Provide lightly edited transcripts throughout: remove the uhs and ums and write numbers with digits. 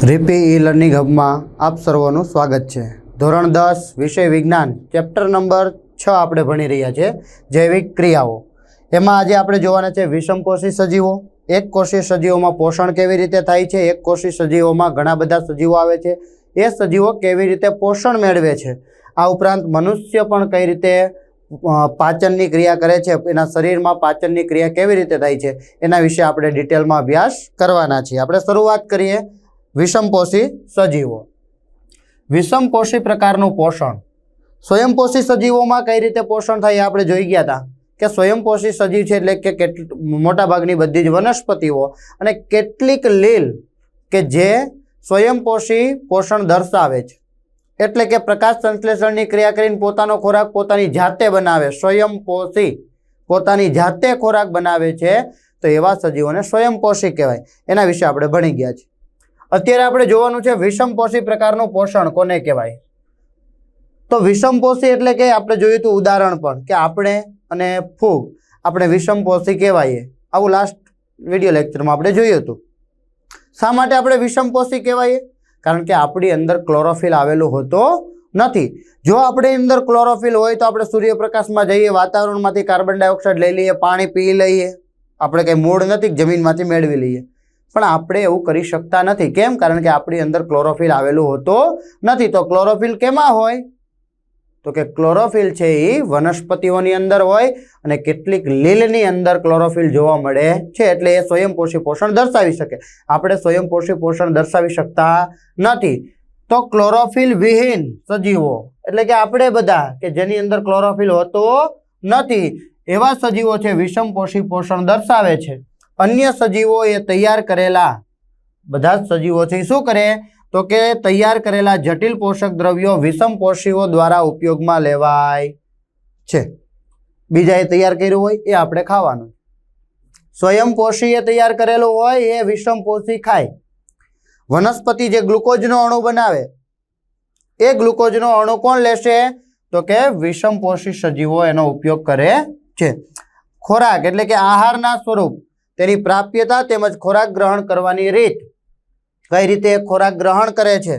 રીપી e learning હબમાં આપ સર્વનું સ્વાગત છે। ધોરણ 10 વિષય વિજ્ઞાન ચેપ્ટર નંબર 6 આપણે ભણી રહ્યા છે જૈવિક ક્રિયાઓ। એમાં આજે આપણે જોવાના છે વિષમકોષી સજીવો। એક કોષી સજીવોમાં પોષણ કેવી રીતે થાય છે, એક કોષી સજીવોમાં ઘણા બધા સજીવો આવે છે, એ સજીવો કેવી રીતે પોષણ મેળવે છે, આ ઉપરાંત મનુષ્ય પણ કઈ રીતે પાચનની ક્રિયા કરે છે, એના શરીરમાં પાચનની ક્રિયા કેવી રીતે થાય છે એના વિશે આપણે ડિટેલમાં અભ્યાસ કરવાના છીએ। આપણે શરૂઆત કરીએ વિષમપોષી સજીવો। વિષમપોષી પ્રકારનું પોષણ સ્વયંપોષી સજીવોમાં કઈ રીતે પોષણ થાય આપણે જોઈ ગયા હતા કે સ્વયંપોષી સજીવ છે એટલે કે મોટાભાગની બધી જ વનસ્પતિઓ અને કેટલીક લીલ કે જે સ્વયંપોષી પોષણ દર્શાવે છે, એટલે કે પ્રકાશ સંશ્લેષણની ક્રિયા કરીને પોતાનો ખોરાક પોતાની જાતે બનાવે, સ્વયંપોષી પોતાની જાતે ખોરાક બનાવે છે, તો એવા સજીવોને સ્વયંપોષી કહેવાય। એના વિશે આપણે ભણી ગયા છીએ। અત્યારે આપણે જોવાનું છે વિષમપોષી પ્રકારનું પોષણ કોને કહેવાય। તો વિષમપોષી એટલે કે આપણે જોયું હતું ઉદાહરણ પણ કે આપણે અને ફૂગ આપણે વિષમપોષી કહેવાય, આવું લાસ્ટ વિડીયો લેક્ચરમાં આપણે જોયું હતું। શા માટે આપણે વિષમપોષી કહેવાય? કારણ કે આપણી અંદર ક્લોરોફિલ આવેલું હોતો નથી। જો આપણી અંદર ક્લોરોફિલ હોય તો આપણે સૂર્યપ્રકાશમાં જઈએ, વાતાવરણમાંથી કાર્બન ડાયોક્સાઇડ લઈ લઈએ, પાણી પી લઈએ, આપણે કંઈ મૂળ નથી જમીનમાંથી મેળવી લઈએ, પણ આપણે એવું કરી શકતા નથી। કેમ? કારણ કે આપણી અંદર ક્લોરોફિલ આવેલું હોતો નથી। તો ક્લોરોફિલ કેમાં હોય? તો કે ક્લોરોફિલ છે એ વનસ્પતિઓની અંદર હોય અને કેટલીક લીલની અંદર ક્લોરોફિલ જોવા મળે છે, એટલે એ સ્વયંપોષી પોષણ દર્શાવી શકે। આપણે સ્વયંપોષી પોષણ દર્શાવી શકતા નથી। તો ક્લોરોફિલ વિહીન સજીવો એટલે કે આપણે બધા કે જેની અંદર ક્લોરોફિલ હોતો નથી એવા સજીવો છે વિષમપોષી પોષણ દર્શાવે છે। અન્ય સજીવો એ તૈયાર કરેલા બધા જ સજીવો છે શું કરે તો કે તૈયાર કરેલા જટિલ પોષક દ્રવ્યો વિષમપોષીઓ દ્વારા ઉપયોગમાં લેવાય છે। બીજાએ તૈયાર કર્યું હોય એ આપણે ખાવાનું, સ્વયંપોષીએ તૈયાર કરેલું હોય એ વિષમપોષી ખાય। વનસ્પતિ જે ગ્લુકોઝનો અણુ બનાવે એ ગ્લુકોઝનો અણુ કોણ લેશે તો કે વિષમપોષી સજીવો એનો ઉપયોગ કરે છે। ખોરાક એટલે કે આહારના સ્વરૂપ, તેની પ્રાપ્યતા તેમજ ખોરાક ગ્રહણ કરવાની રીત, કઈ રીતે ખોરાક ગ્રહણ કરે છે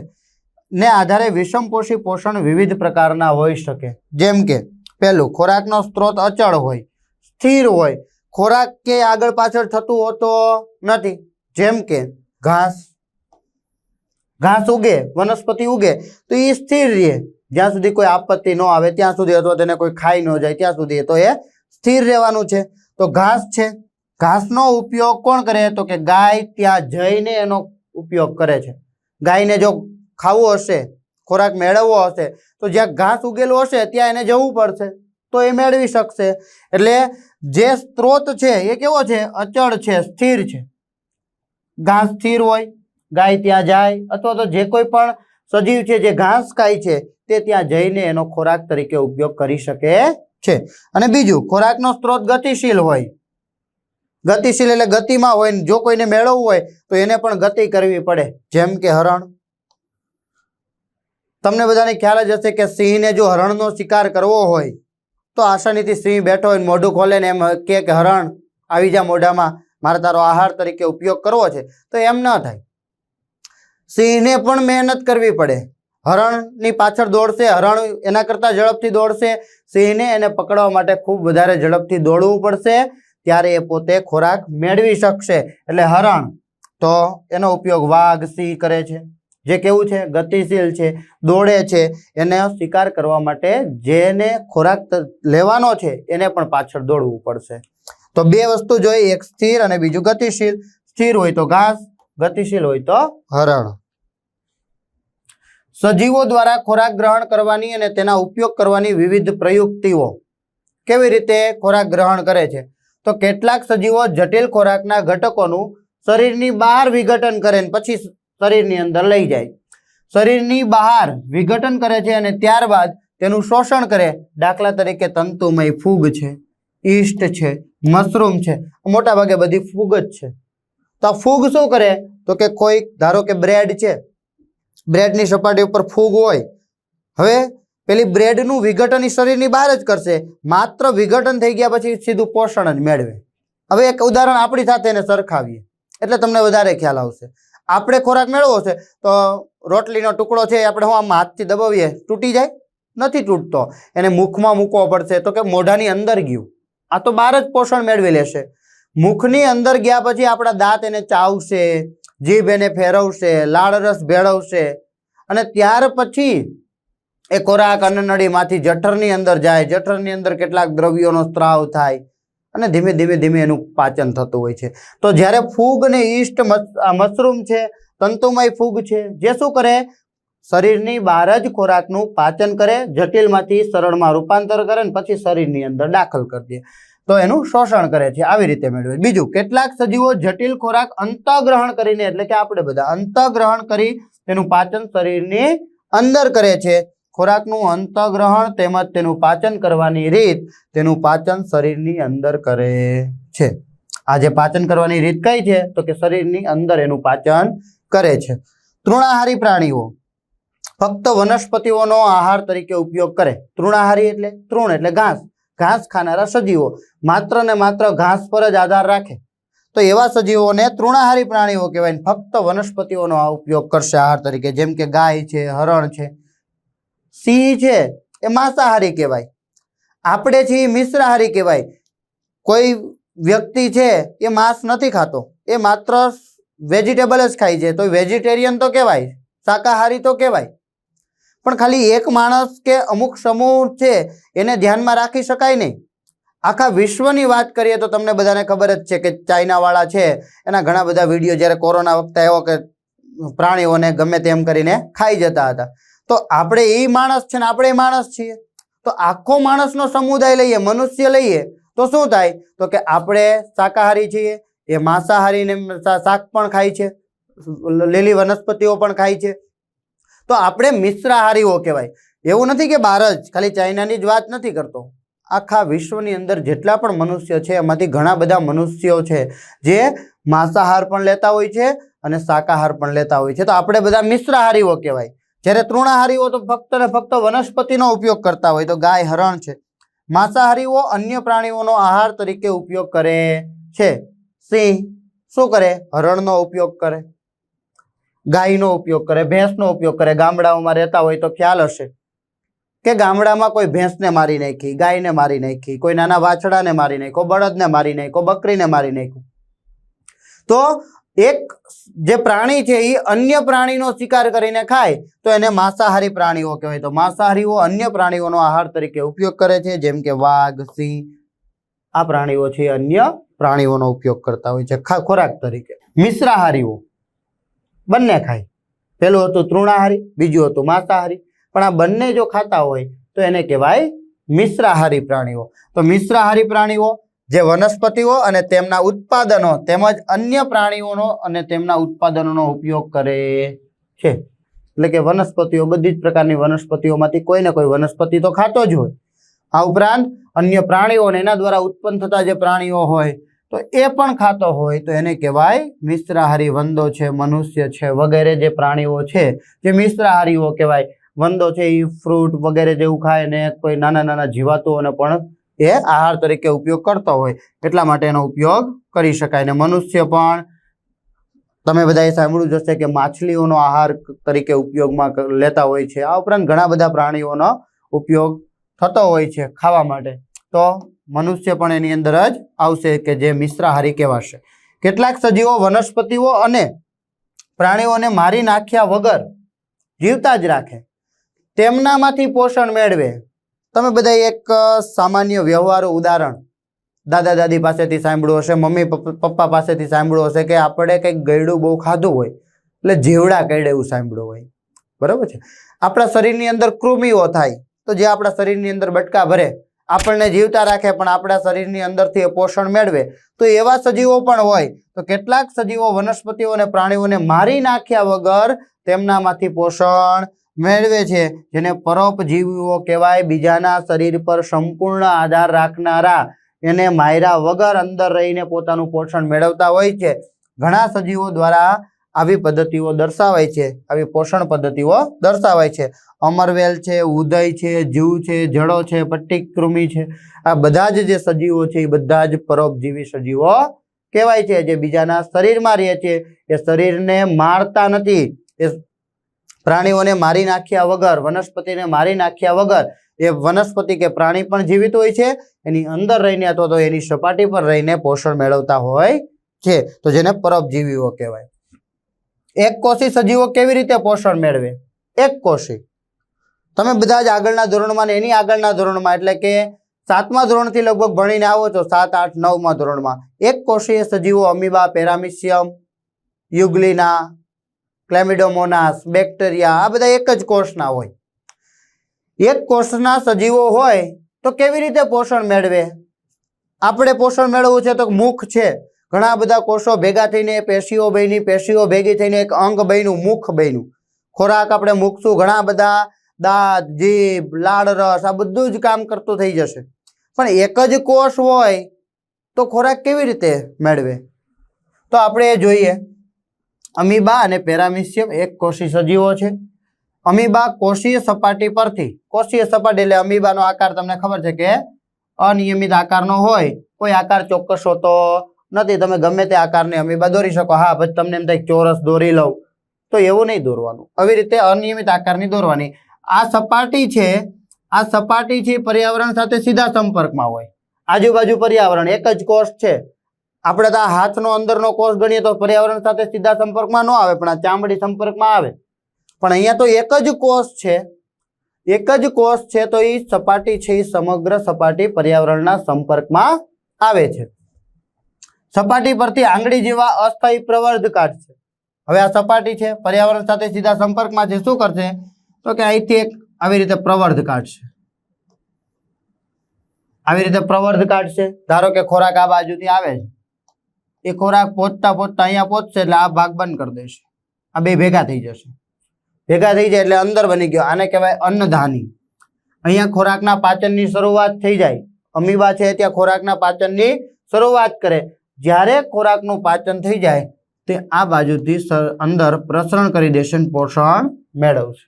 ને આધારે વિષમપોષી પોષણ વિવિધ પ્રકારના હોઈ શકે। જેમ કે પહેલું, ખોરાકનો સ્ત્રોત અચળ હોય, સ્થિર હોય, ખોરાક કે આગળ પાછળ થતું હોતો નથી। જેમ કે ઘાસ ઉગે, વનસ્પતિ ઉગે તો એ સ્થિર રહે, જ્યાં સુધી કોઈ આપત્તિ ન આવે ત્યાં સુધી, અથવા તેને કોઈ ખાઈ ન જાય ત્યાં સુધી, તો એ સ્થિર રહેવાનું છે। તો ઘાસ છે, ઘાસનો ઉપયોગ કોણ કરે તો કે ગાય ત્યાં જઈને એનો ઉપયોગ કરે છે। ગાયને જો ખાવું હશે, ખોરાક મેળવવો હશે તો જ્યાં ઘાસ ઉગેલું હશે ત્યાં એને જવું પડશે, તો એ મેળવી શકશે। એટલે જે સ્ત્રોત છે એ કેવો છે? અચળ છે, સ્થિર છે। ઘાસ સ્થિર હોય, ગાય ત્યાં જાય, અથવા તો જે કોઈ પણ સજીવ છે જે ઘાસ ખાય છે તે ત્યાં જઈને એનો ખોરાક તરીકે ઉપયોગ કરી શકે છે। અને બીજું, ખોરાકનો સ્ત્રોત ગતિશીલ હોય, ગતિશીલ એટલે ગતિમાં હોય, જો કોઈને મેળવવું હોય તો એને પણ ગતિ કરવી પડે। જેમ કે હરણ, તમને બધાને ખ્યાલ જ હશે કે સિંહને જો હરણનો શિકાર કરવો હોય તો આસાનીથી સિંહ બેઠો હોય, મોઢું ખોલે ને એમ કે હરણ આવી જા મોઢામાં, મારે તારો આહાર તરીકે ઉપયોગ કરવો છે, તો એમ ન થાય। સિંહને પણ મહેનત કરવી પડે, હરણની પાછળ દોડશે, હરણ એના કરતા ઝડપથી દોડશે, સિંહને એને પકડવા માટે ખૂબ વધારે ઝડપથી દોડવું પડશે, ત્યારે એ પોતે ખોરાક મેળવી શકશે। એટલે હરણ, તો એનો ઉપયોગ વાઘ, સિંહ કરે છે, જે કેવું છે? ગતિશીલ છે, દોડે છે, એને શિકાર કરવા માટે જેને ખોરાક લેવાનો છે એને પણ પાછળ દોડવું પડશે। તો બે વસ્તુ જોઈએ, એક સ્થિર અને બીજું ગતિશીલ। સ્થિર હોય તો ઘાસ, ગતિશીલ હોય તો હરણ। સજીવો દ્વારા ખોરાક ગ્રહણ કરવાની અને તેના ઉપયોગ કરવાની વિવિધ પ્રયુક્તિઓ, કેવી રીતે ખોરાક ગ્રહણ કરે છે? તો કેટલાક સજીવો જટિલ ખોરાકના ઘટકોનું શરીરની બહાર વિઘટન કરે ને પછી શરીરની અંદર લઈ જાય। શરીરની બહાર વિઘટન કરે છે અને ત્યારબાદ તેનું શોષણ કરે। દાખલા તરીકે તંતુમય ફૂગ છે, ઈસ્ટ છે, મશરૂમ છે, મોટા ભાગે બધી ફૂગ જ છે। તો આ ફૂગ શું કરે તો કે કોઈ, ધારો કે બ્રેડ છે, બ્રેડની સપાટી ઉપર ફૂગ હોય, હવે પેલી બ્રેડનું વિઘટન શરીરની બહાર જ કરશે, માત્ર વિઘટન થઈ ગયા પછી સીધું પોષણ જ મેળવે। હવે એક ઉદાહરણ આપણી સાથે એને સરખાવીએ એટલે તમને વધારે ખ્યાલ આવશે। આપણે ખોરાક મેળવવો છે તો રોટલીનો ટુકડો છે આપણે આમ હાથથી દબાવીએ તૂટી જાય? નથી તૂટતો. એને મુખમાં મૂકવો પડશે તો કે મોઢાની અંદર ગયું. આ તો બહાર જ પોષણ મેળવી લેશે. મુખની અંદર ગયા પછી આપણા દાંત એને ચાવશે, જીભ એને ફેરવશે, લાળરસ ભેળવશે અને ત્યાર પછી એ ખોરાક અન્નનળીમાંથી જઠરની અંદર જાય. જઠરની અંદર કેટલાક દ્રવ્યોનો સ્ત્રાવ થાય અને ધીમે ધીમે ધીમે એનું પાચન થતું હોય છે. તો જ્યારે ફૂગ અને ઈસ્ટ મશરૂમ છે, તંતુમય ફૂગ છે, જે શું કરે? શરીરની બહાર જ ખોરાકનું પાચન કરે, જટિલમાંથી સરળમાં રૂપાંતર કરે અને પછી શરીરની અંદર દાખલ કરી દે. તો એનું શોષણ કરે છે. આવી રીતે મેળવે. બીજું, કેટલાક સજીવો જટિલ ખોરાક અંતઃગ્રહણ કરીને, એટલે કે આપણે બધા અંતઃગ્રહણ કરી તેનું પાચન શરીરની અંદર કરે છે. ખોરાકનું અંતઃગ્રહણ તેમજ તેનું પાચન કરવાની રીત, તેનું પાચન શરીરની અંદર કરે છે. આ જે પાચન કરવાની રીત કઈ છે? તો કે શરીરની અંદર એનું પાચન કરે છે. તૃણાહારી પ્રાણીઓ ફક્ત વનસ્પતિઓનો આહાર તરીકે ઉપયોગ કરે. તૃણાહારી એટલે તૃણ એટલે ઘાસ, ઘાસ ખાનારા સજીવો, માત્ર ને માત્ર ઘાસ પર જ આધાર રાખે. તો એવા સજીવોને તૃણાહારી પ્રાણીઓ કહેવાય. ફક્ત વનસ્પતિઓનો આ ઉપયોગ કરશે આહાર તરીકે. જેમ કે ગાય છે, હરણ છે, સિંહ છે, એ માંસાહારી કહેવાય. આપણે છીએ મિશ્રાહારી કહેવાય. કોઈ વ્યક્તિ છે એ માંસ નથી ખાતો, એ માત્ર વેજીટેબલ જ ખાય છે, તો વેજીટેરિયન તો કહેવાય, શાકાહારી તો કહેવાય. પણ ખાલી એક માણસ કે અમુક સમૂહ છે એને ધ્યાનમાં રાખી શકાય નહીં. આખા વિશ્વની વાત કરીએ તો તમને બધાને ખબર જ છે કે ચાઇનાવાળા છે એના ઘણા બધા વિડીયો જ્યારે કોરોના વખતે આવ્યો કે પ્રાણીઓને ગમે તેમ કરીને ખાઈ જતા હતા. તો આપણે એ માણસ છે ને આપણે માણસ છીએ. તો આખો માણસનો સમુદાય લઈએ, મનુષ્ય લઈએ તો શું થાય? તો કે આપણે શાકાહારી છીએ, એ માંસાહારી ને શાક પણ ખાય છે, લીલી વનસ્પતિઓ પણ ખાય છે. તો આપણે મિશ્રાહારીઓ કહેવાય. એવું નથી કે બહાર જ ખાલી ચાઇનાની જ વાત નથી કરતો. આખા વિશ્વની અંદર જેટલા પણ મનુષ્ય છે એમાંથી ઘણા બધા મનુષ્યો છે જે માંસાહાર પણ લેતા હોય છે અને શાકાહાર પણ લેતા હોય છે. તો આપણે બધા મિશ્રાહારીઓ કહેવાય. જ્યારે તૃણાહારીઓ તો ફક્ત ને ફક્ત વનસ્પતિનો ઉપયોગ કરતા હોય. તો ગાય, હરણ છે. માંસાહારીઓ અન્ય પ્રાણીઓનો આહાર તરીકે ઉપયોગ કરે છે. સિંહ શું કરે? હરણનો ઉપયોગ કરે, ગાયનો ઉપયોગ કરે, ભેંસનો ઉપયોગ કરે. ગામડાઓમાં રહેતા હોય તો ખ્યાલ હશે કે ગામડામાં કોઈ ભેંસને મારી નાખી, ગાયને મારી નાખી, કોઈ નાના વાછડાને મારી નાખ્યો, બળદને મારી નાખ્યો, બકરીને મારી નાખ્યું. તો એક જે પ્રાણી છે એ અન્ય પ્રાણીનો શિકાર કરીને ખાય તો એને માંસાહારી પ્રાણીઓ કહેવાય. તો માંસાહારીઓ અન્ય પ્રાણીઓનો આહાર તરીકે ઉપયોગ કરે છે. જેમ કે વાઘ, સિંહ, આ પ્રાણીઓ છે અન્ય પ્રાણીઓનો ઉપયોગ કરતા હોય છે ખોરાક તરીકે. મિશ્રાહારીઓ બંને ખાય. પેલું હતું તૃણાહારી, બીજું હતું માંસાહારી. પણ આ બંને જો ખાતા હોય તો એને કહેવાય મિશ્રાહારી પ્રાણીઓ. તો મિશ્રાહારી પ્રાણીઓ જે વનસ્પતિઓ અને તેમના ઉત્પાદનો તેમજ અન્ય પ્રાણીઓનો અને તેમના ઉત્પાદનોનો ઉપયોગ કરે છે. એટલે કે વનસ્પતિઓ, બધી જ પ્રકારની વનસ્પતિઓમાંથી કોઈ ને કોઈ વનસ્પતિ તો ખાતો જ હોય. આ ઉપરાંત અન્ય પ્રાણીઓ અને એના દ્વારા ઉત્પન્ન થતા જે પ્રાણીઓ હોય તો એ પણ ખાતો હોય તો એને કહેવાય મિશ્રાહારી. વંદો છે, મનુષ્ય છે વગેરે જે પ્રાણીઓ છે જે મિશ્રાહારીઓ કહેવાય. વંદો છે એ ફ્રૂટ વગેરે જેવું ખાય ને કોઈ નાના નાના જીવાતોને પણ એ આહાર તરીકે ઉપયોગ કરતો હોય, એટલા માટે એનો ઉપયોગ કરી શકાય. ને મનુષ્ય પણ તમે બધાએ સાંભળ્યું જ હશે કે માછલીઓનો આહાર તરીકે ઉપયોગમાં લેતા હોય છે. આ ઉપરાંત ઘણા બધા પ્રાણીઓનો ઉપયોગ થતો હોય છે ખાવા માટે. તો મનુષ્ય પણ એની અંદર જ આવશે કે જે મિશ્રાહારી કહેવાશે. કેટલાક સજીવો વનસ્પતિઓ અને પ્રાણીઓને મારી નાખ્યા વગર જીવતા જ રાખે, તેમનામાંથી પોષણ મેળવે. તમે બધા એક સામાન્ય વ્યવહારુ ઉદાહરણ દાદા દાદી પાસેથી સાંભળ્યું હશે, મમ્મી પપ્પા પાસેથી સાંભળ્યું હશે કે આપણે કંઈક ગળ્યું બહુ ખાધું હોય એટલે જીવડા કરડે એવું સાંભળ્યું હોય. બરાબર છે? આપણા શરીરની અંદર કૃમિઓ થાય તો જે આપણા શરીરની અંદર બટકા ભરે આપણને જીવતા રાખે પણ આપણા શરીરની અંદરથી એ પોષણ મેળવે. તો એવા સજીવો પણ હોય. તો કેટલાક સજીવો વનસ્પતિઓ અને પ્રાણીઓને મારી નાખ્યા વગર તેમનામાંથી પોષણ મેળવે છે, જેને પરોપજીવીઓ કહેવાય. બીજાના શરીર પર સંપૂર્ણ આધાર રાખનારા, એને માર્યા વગર અંદર રહીને પોતાનું પોષણ મેળવતા હોય છે. ઘણા સજીવો દ્વારા આવી પદ્ધતિઓ દર્શાવાય છે, આવી પોષણ પદ્ધતિઓ દર્શાવાય છે. અમરવેલ છે, ઉદય છે, જીવ છે, જળો છે, પટ્ટીકૃમિ છે, આ બધા જ જે સજીવો છે એ બધા જ પરોપજીવી સજીવો કહેવાય છે, જે બીજાના શરીરમાં રહે છે એ શરીરને મારતા નથી, એ પ્રાણીઓને મારી નાખ્યા વગર, વનસ્પતિને મારી નાખ્યા વગર એ વનસ્પતિ કે પ્રાણી પણ જીવિત હોય છે, એની અંદર રહીને અથવા તો એની સપાટી પર રહીને પોષણ મેળવતા હોય છે, તો જેને પરોપજીવીઓ કહેવાય. એક કોષી સજીવો કેવી રીતે પોષણ મેળવે? એક કોષી તમે બધા જ આગળના ધોરણમાં ને એની આગળના ધોરણમાં એટલે કે 7મા ધોરણથી લગભગ ભણીને આવો છો, 7, 8, 9મા ધોરણમાં એક કોષીય સજીવો અમીબા, પેરામિશિયમ, યુગ્લિના, ક્લેમિડોમોનાસ, બેક્ટેરિયા આ બધા એક જ કોષના હોય. એક કોષના સજીવો હોય તો કેવી રીતે પોષણ મેળવે? આપણે પોષણ મેળવવું છે તો મુખ છે, ઘણા બધા કોષો ભેગા થઈને પેશીઓ બની, પેશીઓ ભેગી થઈને એક અંગ બન્યું, મુખ બન્યું. ખોરાક આપણે મૂકશું, ઘણા બધા દાંત, જીભ, લાળ રસ આ બધું જ કામ કરતું થઈ જશે. પણ એક જ કોષ હોય તો ખોરાક કેવી રીતે મેળવે? તો આપણે એ જોઈએ. અમીબા અને પેરામિશિયમ એક કોષી સજીવો છે. અમીબા કોષીય સપાટી પરથી, કોષીય સપાટી એટલે અમીબાનો આકાર તમને ખબર છે કે અનિયમિત આકારનો હોય, કોઈ આકાર ચોક્કસ હોતો નથી. તમે ગમે તે આકારની અમીબા દોરી શકો. હા, પછી તમને એમ થાય ચોરસ દોરી લઉં, તો એવું નહીં દોરવાનું, આવી રીતે અનિયમિત આકારની દોરવાની. આ સપાટી છે, આ સપાટી છે પર્યાવરણ સાથે સીધા સંપર્કમાં હોય. આજુબાજુ પર્યાવરણ, એક જ કોષ છે. આપણે તો આ હાથનો અંદરનો કોષ ગણીએ તો પર્યાવરણ સાથે સીધા સંપર્કમાં ન આવે, પણ આ ચામડી સંપર્કમાં આવે. પણ અહીંયા તો એક જ કોષ છે, એક જ કોષ છે, તો એ સપાટી છે એ સમગ્ર સપાટી પર્યાવરણના સંપર્કમાં આવે છે. સપાટી પરથી આંગળી જેવા અસ્થાયી પ્રવર્ધ કાઢશે. હવે આ સપાટી છે, પર્યાવરણ સાથે સીધા સંપર્કમાં છે, શું કરશે? તો કે અહીંથી એક આવી રીતે પ્રવર્ધ કાઢશે, આવી રીતે પ્રવર્ધ કાઢશે. ધારો કે ખોરાક આ બાજુથી આવે છે, એ ખોરાક પહોંચતા પહોંચતા અહીંયા પહોંચશે એટલે આ ભાગ બંધ કરી દેશે, આ બે ભેગા થઈ જશે. ભેગા થઈ જાય એટલે અંદર બની ગયો, આને કહેવાય અન્નધાની. અહીંયા ખોરાકના પાચનની શરૂઆત થઈ જાય. અમીબા છે ત્યાં ખોરાકના પાચનની શરૂઆત કરે. જ્યારે ખોરાકનું પાચન થઈ જાય તે આ બાજુથી અંદર પ્રસરણ કરી દેશે, પોષણ મેળવશે.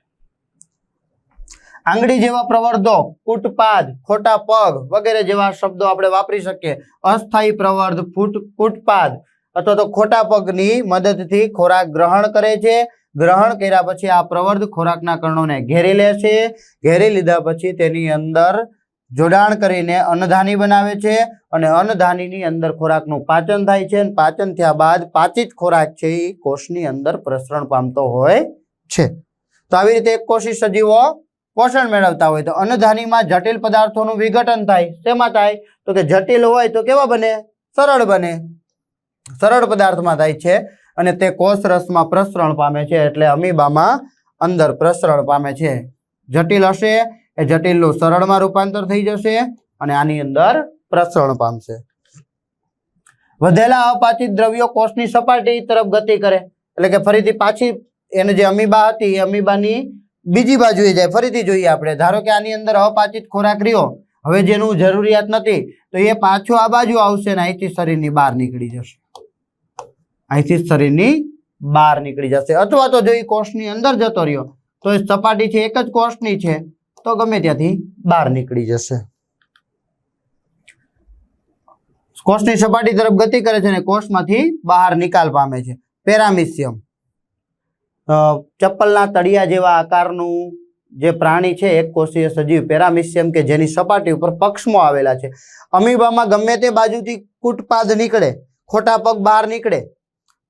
આંગળી જેવા પ્રવર્ધો, કૂટપાદ, ખોટા પગ વગેરે જેવા શબ્દો આપણે વાપરી શકીએ. અસ્થાયી પ્રવર્ધ, કૂટપાદ અથવા તો ખોટા પગની મદદથી ખોરાક ગ્રહણ કરે છે. ગ્રહણ કર્યા પછી આ પ્રવર્ધ ખોરાકના કણોને ઘેરી લે છે. ઘેરી લીધા પછી તેની અંદર જોડાણ કરીને અન્નધાની બનાવે છે અને અન્નધાનીની અંદર ખોરાકનું પાચન થાય છે. પાચન થયા બાદ પાચિત ખોરાક છે એ કોષની અંદર પ્રસરણ પામતો હોય છે. તો આવી રીતે એક કોષી સજીવો પોષણ મેળવતા હોય. તો અન્નધાનીમાં જટિલ પદાર્થોનું વિઘટન થાય. શેમાં થાય? તો કે જટિલ હોય તો કેવા બને? સરળ બને. સરળ પદાર્થમાં થાય છે અને તે કોષ રસમાં પ્રસરણ પામે છે. એટલે અમીબામાં અંદર પ્રસરણ પામે છે. જટિલ હશે એ જટિલનું સરળમાં રૂપાંતર થઈ જશે અને આની અંદર પ્રસરણ પામશે. વધેલા અપાચિત દ્રવ્યો કોષની સપાટી તરફ ગતિ કરે, એટલે કે ફરીથી પાછી એને જે અમીબા હતી એ અમીબાની બીજી બાજુએ જાય. ફરીથી જોઈએ આપણે, ધારો કે આની અંદર અપાચિત ખોરાક રહ્યો, હવે જેનું જરૂરિયાત નથી તો એ પાછો આ બાજુ આવશે ને અહીંથી શરીરની બહાર નીકળી જશે. અહીંથી શરીરની બહાર નીકળી જશે. અથવા તો જો એ કોષની અંદર જતો રહ્યો તો એ સપાટી છે એક જ કોષની છે તો ગમે ત્યાંથી બહાર નીકળી જશે. કોષની સપાટી તરફ ગતિ કરે છે અને કોષમાંથી બહાર નિકાલ પામે છે. પેરામિશિયમ, ચપ્પલના તળિયા જેવા આકારનું જે પ્રાણી છે એક કોષીય સજીવ પેરામિશિયમ કે જેની સપાટી ઉપર પક્ષમો આવેલા છે. અમીબામાં ગમે તે બાજુથી કૂટપાદ નીકળે, ખોટા પગ બહાર નીકળે,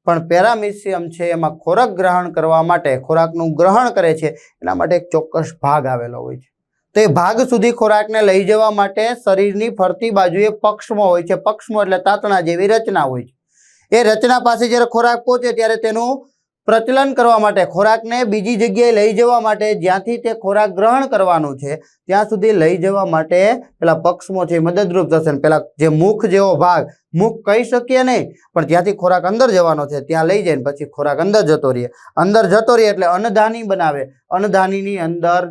પણ પેરામિશિયમ છે એમાં ખોરાક ગ્રહણ કરવા માટે, ખોરાકનું ગ્રહણ કરે છે એના માટે એક ચોક્કસ ભાગ આવેલો હોય છે. તો એ ભાગ સુધી ખોરાકને લઈ જવા માટે શરીરની ફરતી બાજુએ પક્ષમો હોય છે. પક્ષમો એટલે તાતણા જેવી રચના હોય છે. એ રચના પાસે જ્યારે ખોરાક પહોંચે ત્યારે તેનું પ્રચલન કરવા માટે, ખોરાકને બીજી જગ્યાએ લઈ જવા માટે, જ્યાંથી તે ખોરાક ગ્રહણ કરવાનું છે ત્યાં સુધી લઈ જવા માટે પેલા પક્ષમો છે મદદરૂપ થશે. પેલા જે મુખ જેવો ભાગ, મુખ કહી શકીએ નહીં પણ ત્યાંથી ખોરાક અંદર જવાનો છે ત્યાં લઈ જાય પછી ખોરાક અંદર જતો રહે. અંદર જતો રહે એટલે અન્નધાની બનાવે. અન્નધાનીની અંદર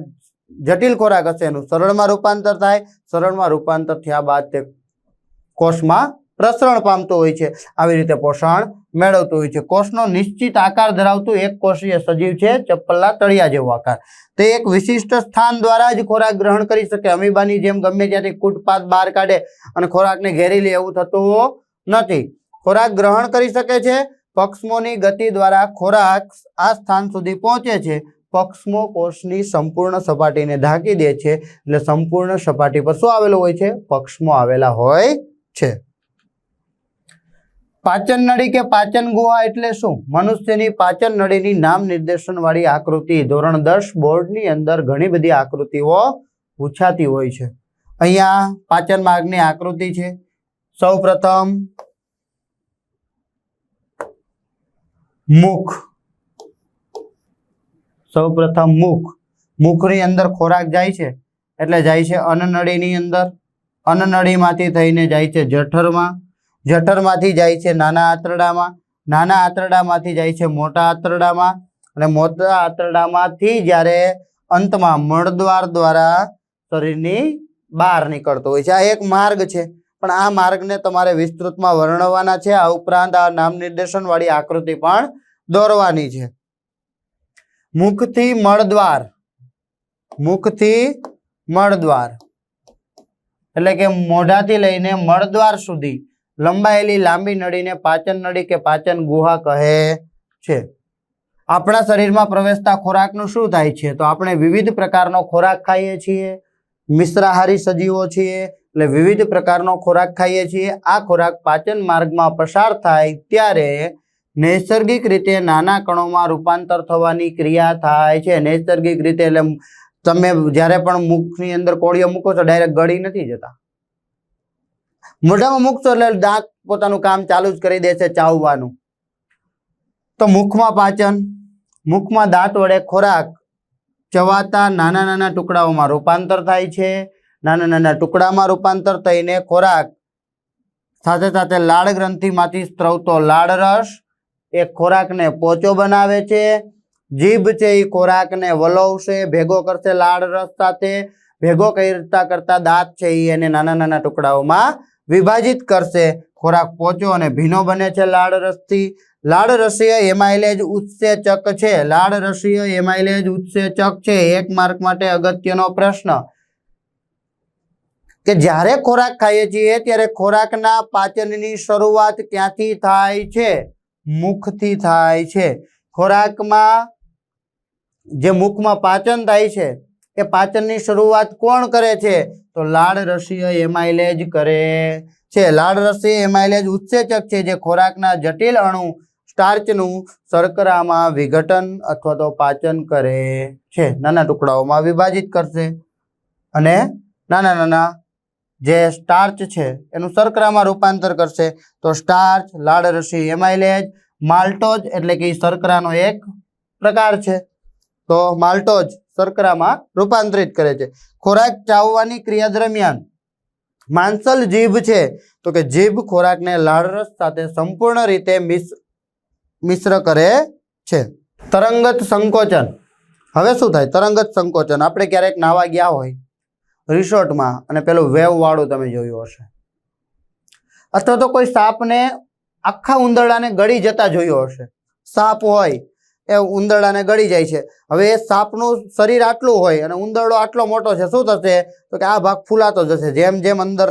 જટિલ ખોરાક હશે એનું સરળમાં રૂપાંતર થાય. સરળમાં રૂપાંતર થયા બાદ તે કોષમાં પ્રસરણ પામતો હોય છે. આવી રીતે પોષણ મેળવતું હોય છે. કોષનો નિશ્ચિત આકાર ધરાવતું એક કોષીય સજીવ છે ચપ્પલના તળિયા જેવો આકાર. તે એક વિશિષ્ટ સ્થાન દ્વારા જ ખોરાક ગ્રહણ કરી શકે. અમીબાની જેમ ગમે ત્યાંથી કૂટપાદ બહાર કાઢે અને ખોરાકને ઘેરી લે એવું થતું નથી. ખોરાક ગ્રહણ કરી શકે છે। પક્ષમોની ગતિ દ્વારા ખોરાક આ સ્થાન સુધી પહોંચે છે। પક્ષમો કોષની સંપૂર્ણ સપાટીને ઢાંકી દે છે, એટલે સંપૂર્ણ સપાટી પર શું આવેલું હોય છે? પક્ષમો આવેલા હોય છે। પાચન નળી કે પાચન ગુહા એટલે શું? મનુષ્યની પાચન નળીની નામ નિર્દેશન વાળી આકૃતિ ધોરણ 10 બોર્ડની અંદર ઘણી બધી આકૃતિઓ પૂછાતી હોય છે। અહીંયા પાચન માર્ગની આકૃતિ છે। સૌપ્રથમ મુખ, સૌપ્રથમ મુખ, મુખની અંદર ખોરાક જાય છે એટલે જાય છે અન્નનળીની અંદર, અન્નનળીમાંથી થઈને જાય છે જઠરમાં, જઠરમાંથી જાય છે નાના આંતરડામાં, નાના આંતરડામાંથી જાય છે મોટા આંતરડામાં, અને મોટા આંતરડામાંથી જ્યારે અંતમાં મળદ્વાર દ્વારા શરીરની બહાર નીકળતો હોય છે। આ એક માર્ગ છે, પણ આ માર્ગને તમારે વિસ્તૃતમાં વર્ણવવાના છે। આ ઉપરાંત આ નામ નિર્દેશન વાળી આકૃતિ પણ દોરવાની છે। મુખથી મળદ્વાર, મુખથી મળદ્વાર એટલે કે મોઢાથી લઈને મળદ્વાર સુધી લંબાયેલી લાંબી નળીને પાચન નળી કે પાચન ગુહા કહે છે। આપણા શરીરમાં પ્રવેશતા ખોરાકનું શું થાય છે? તો આપણે વિવિધ પ્રકારનો ખોરાક ખાઈએ છીએ, મિશ્રાહારી સજીવો છીએ, એટલે વિવિધ પ્રકારનો ખોરાક ખાઈએ છીએ। આ ખોરાક પાચન માર્ગમાં પસાર થાય ત્યારે નૈસર્ગિક રીતે નાના કણોમાં રૂપાંતર થવાની ક્રિયા થાય છે। નૈસર્ગિક રીતે એટલે તમે જ્યારે પણ મુખની અંદર કોળીઓ મૂકો છો ડાયરેક્ટ ગળી નથી જતા, મોઢામાં મૂકશો એટલે દાંત પોતાનું કામ ચાલુ જ કરી દેશે ચાવવાનું। તો મુખમાં પાચન, મુખમાં દાંત વડે ખોરાક ચવાતા નાના નાના ટુકડાઓમાં રૂપાંતર થાય છે। નાના નાના ટુકડામાં રૂપાંતર થઈને ખોરાક સાથે સાથે લાળ ગ્રંથિમાંથી સ્ત્રવતો લાળ રસ એ ખોરાકને પોચો બનાવે છે। જીભ છે એ ખોરાકને વલોવશે, ભેગો કરશે લાળ રસ સાથે, ભેગો કરતા દાંત છે એ એને નાના નાના ટુકડાઓમાં વિભાજિત કરશે। ખોરાક પોચો અને ભીનો બને છે લાળ રસથી। લાળ રસીય એમાઇલેજ ઉત્સેચક છે, લાળ રસીય એમાઇલેજ ઉત્સેચક છે। એક માર્ક માટે અગત્યનો પ્રશ્ન કે જ્યારે ખોરાક ખાઈએ છીએ ત્યારે ખોરાકના પાચનની શરૂઆત ક્યાંથી થાય છે? મુખથી થાય છે। ખોરાકમાં જે મુખમાં પાચન થાય છે એ પાચનની શરૂઆત કોણ કરે છે? તો લાળ રસીય એમાઇલેજ કરે છે। લાળ રસીય એમાઇલેજ ઉત્સેચક છે જે ખોરાકના જટિલ અણુ સ્ટાર્ચનું શર્કરામાં વિઘટન અથવા તો પાચન કરે છે। નાના ટુકડાઓમાં વિભાજિત કરશે અને નાના નાના જે સ્ટાર્ચ છે એનું શર્કરામાં રૂપાંતર કરશે। તો સ્ટાર્ચ, લાળ રસી એમાઇલેજ, માલ્ટોજ એટલે કે શર્કરાનો એક પ્રકાર છે, તો માલ્ટોજ શર્કરામાં રૂપાંતરિત કરે છે। ખોરાક ચાવવાની ક્રિયા દરમિયાન માંસલ જીભ છે, તો કે જીભ ખોરાકને લાળરસ સાથે સંપૂર્ણ રીતે મિશ્ર કરે છે। તરંગત સંકોચન, હવે શું થાય? તરંગત સંકોચન આપણે ક્યારેક નાવા ગયા હોય રિસોર્ટમાં અને પેલું વેવ વાળું તમે જોયું હશે, અથવા તો કોઈ સાપને આખા ઉંદરડાને ગળી જતા જોયો હશે। સાપ હોય એ ઉંદરડાને ગળી જાય છે, હવે એ સાપનું શરીર આટલું હોય અને ઉંદરડો આટલો મોટો છે, શું થશે? તો કે આ ભાગ ફૂલાતો જશે, જેમ જેમ અંદર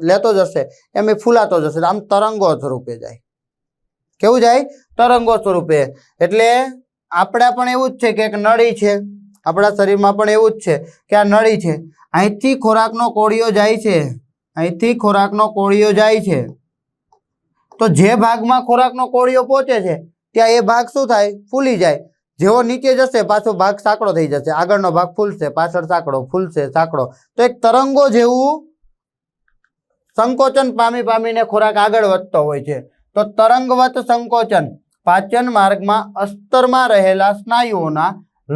લેતો જશે એમ એ ફૂલાતો જશે, આમ તરંગો સ્વરૂપે જાય। કેવું જાય? તરંગો સ્વરૂપે। એટલે આપણા પણ એવું જ છે કે એક નળી છે, આપણા શરીરમાં પણ એવું જ છે કે આ નળી છે, અહીંથી ખોરાકનો કોળિયો જાય છે, અહીંથી ખોરાકનો કોળિયો જાય છે, તો જે ભાગમાં ખોરાકનો કોળિયો પહોંચે છે ત્યાં એ ભાગ શું થાય? ફૂલી જાય। જેવો નીચે જશે પાછો ભાગ સાંકડો થઈ જશે, આગળનો ભાગ ફૂલશે, પાછળ સાંકડો, ફૂલશે સાંકડો। તો એક તરંગો જેવું સંકોચન પામીને ખોરાક આગળ વધતો હોય છે। તો તરંગવત સંકોચન પાચન માર્ગમાં અસ્તરમાં રહેલા સ્નાયુઓના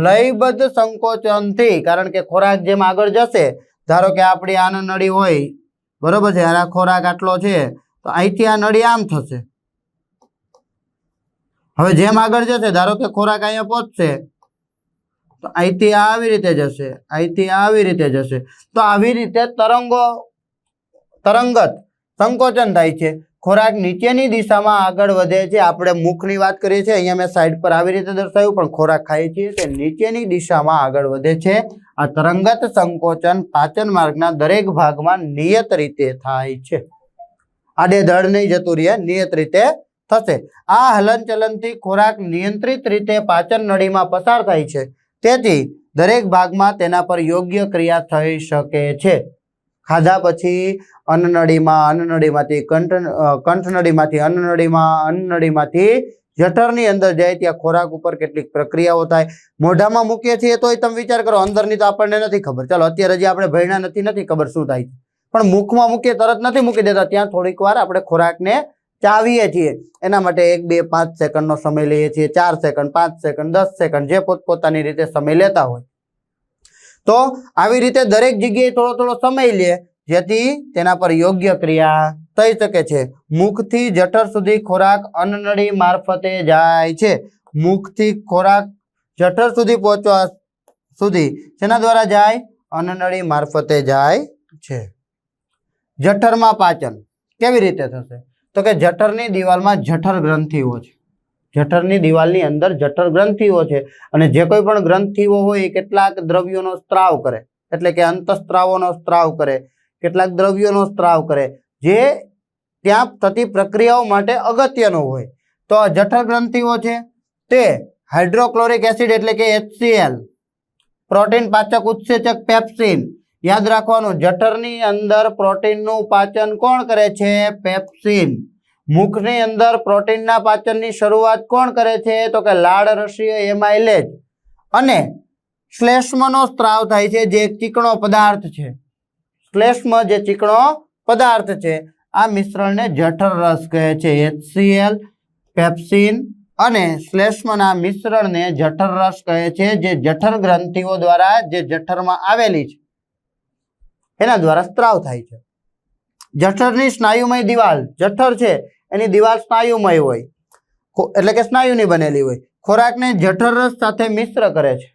લયબદ્ધ સંકોચનથી, કારણ કે ખોરાક જેમ આગળ જશે, ધારો કે આપણી આન નળી હોય, બરોબર છે, આ ખોરાક આટલો છે તો અહીંથી આ નળી આમ થશે, હવે જેમ આગળ જશે ધારો કે ખોરાક અહીંયા પહોંચશે તો અહીંથી આવી રીતે જશે, અહીંથી આવી રીતે જશે, તો આવી રીતે તરંગત સંકોચન થાય છે। ખોરાક નીચેની દિશામાં આગળ વધે છે। આપણે મુખની વાત કરીએ છીએ, અહીંયા મેં સાઈડ પર આવી રીતે દર્શાવ્યું, પણ ખોરાક ખાઈએ છીએ તે નીચેની દિશામાં આગળ વધે છે। આ તરંગત સંકોચન પાચન માર્ગના દરેક ભાગમાં નિયત રીતે થાય છે। આડેધડ નહીં જતું રહે, નિયત રીતે થશે. આ હલનચલનથી ખોરાક નિયંત્રિત રીતે પાચન નળીમાં પસાર થાય છે, તેથી દરેક ભાગમાં તેના પર યોગ્ય ક્રિયા થઈ શકે છે. ખાધા પછી અન્નનળીમાં, અન્નનળીમાંથી કંઠનળીમાંથી અન્નનળીમાં, અન્નનળીમાંથી જઠરની અંદર જાય ત્યાં ખોરાક ઉપર કેટલીક પ્રક્રિયાઓ થાય. મોઢામાં મૂકીએ છીએ તોય તમે વિચાર કરો, અંદરની તો આપણને નથી ખબર. ચાલો અત્યારે જે આપણે ભણ્યા નથી ખબર શું થાય છે, પણ મુખમાં મૂકીએ તરત નથી મૂકી દેતા. ત્યાં થોડીક વાર આપણે ખોરાકને ચાવીએ છીએ. એના માટે 1, 2, 5 સેકન્ડનો સમય લઈએ છીએ. 4 સેકન્ડ, 5 સેકન્ડ, 10 સેકન્ડ, જે પોતપોતાની રીતે સમય લેતા હોય. તો આવી રીતે દરેક જગ્યાએ થોડો થોડો સમય લે, જેથી તેના પર યોગ્ય ક્રિયા થઈ શકે છે. મુખથી જઠર સુધી ખોરાક અન્નનળી મારફતે જાય છે. મુખથી ખોરાક જઠર સુધી પહોંચવા સુધી શેના દ્વારા જાય? અન્નનળી મારફતે જાય છે. જઠરમાં પાચન કેવી રીતે થશે? તો કે જઠરની દિવાલમાં જઠર ગ્રંથિઓ છે. જઠરની દિવાલની અંદર જઠર ગ્રંથિઓ છે, અને જે કોઈ પણ ગ્રંથિઓ હોય એ કેટલાક દ્રવ્યોનો સ્ત્રાવ કરે, એટલે કે અંતઃસ્ત્રાવોનો સ્ત્રાવ કરે, કેટલાક દ્રવ્યોનો સ્ત્રાવ કરે, જે ત્યાં થતી પ્રક્રિયાઓ માટે અગત્યનો હોય. તો જઠર ગ્રંથિઓ છે તે હાઇડ્રોક્લોરિક એસિડ એટલે કે HCl, પ્રોટીન પાચક ઉત્સેચક પેપ્સિન. યાદ રાખવાનું, જઠરની અંદર પ્રોટીનનું પાચન કોણ કરે છે? પેપ્સિન. મુખની અંદર પ્રોટીનના પાચનની શરૂઆત કોણ કરે છે? તો કે લાળરસીય એમાઇલેજ. અને શ્લેષ્મનો સ્ત્રાવ થાય છે, જે એક ચીકણો પદાર્થ છે. શ્લેષ્મ જે ચીકણો પદાર્થ છે, આ મિશ્રણને જઠર રસ કહે છે. HCl, પેપ્સિન અને શ્લેષ્મના મિશ્રણને જઠર રસ કહે છે, જે જઠર ગ્રંથિઓ દ્વારા, જે જઠરમાં આવેલી છે એના દ્વારા સ્ત્રાવ થાય છે. જઠરની સ્નાયુમય દિવાલ, જઠર છે એની દિવાલ સ્નાયુમય હોય, એટલે કે સ્નાયુની બનેલી હોય. ખોરાકને જઠર રસ સાથે મિશ્ર કરે છે.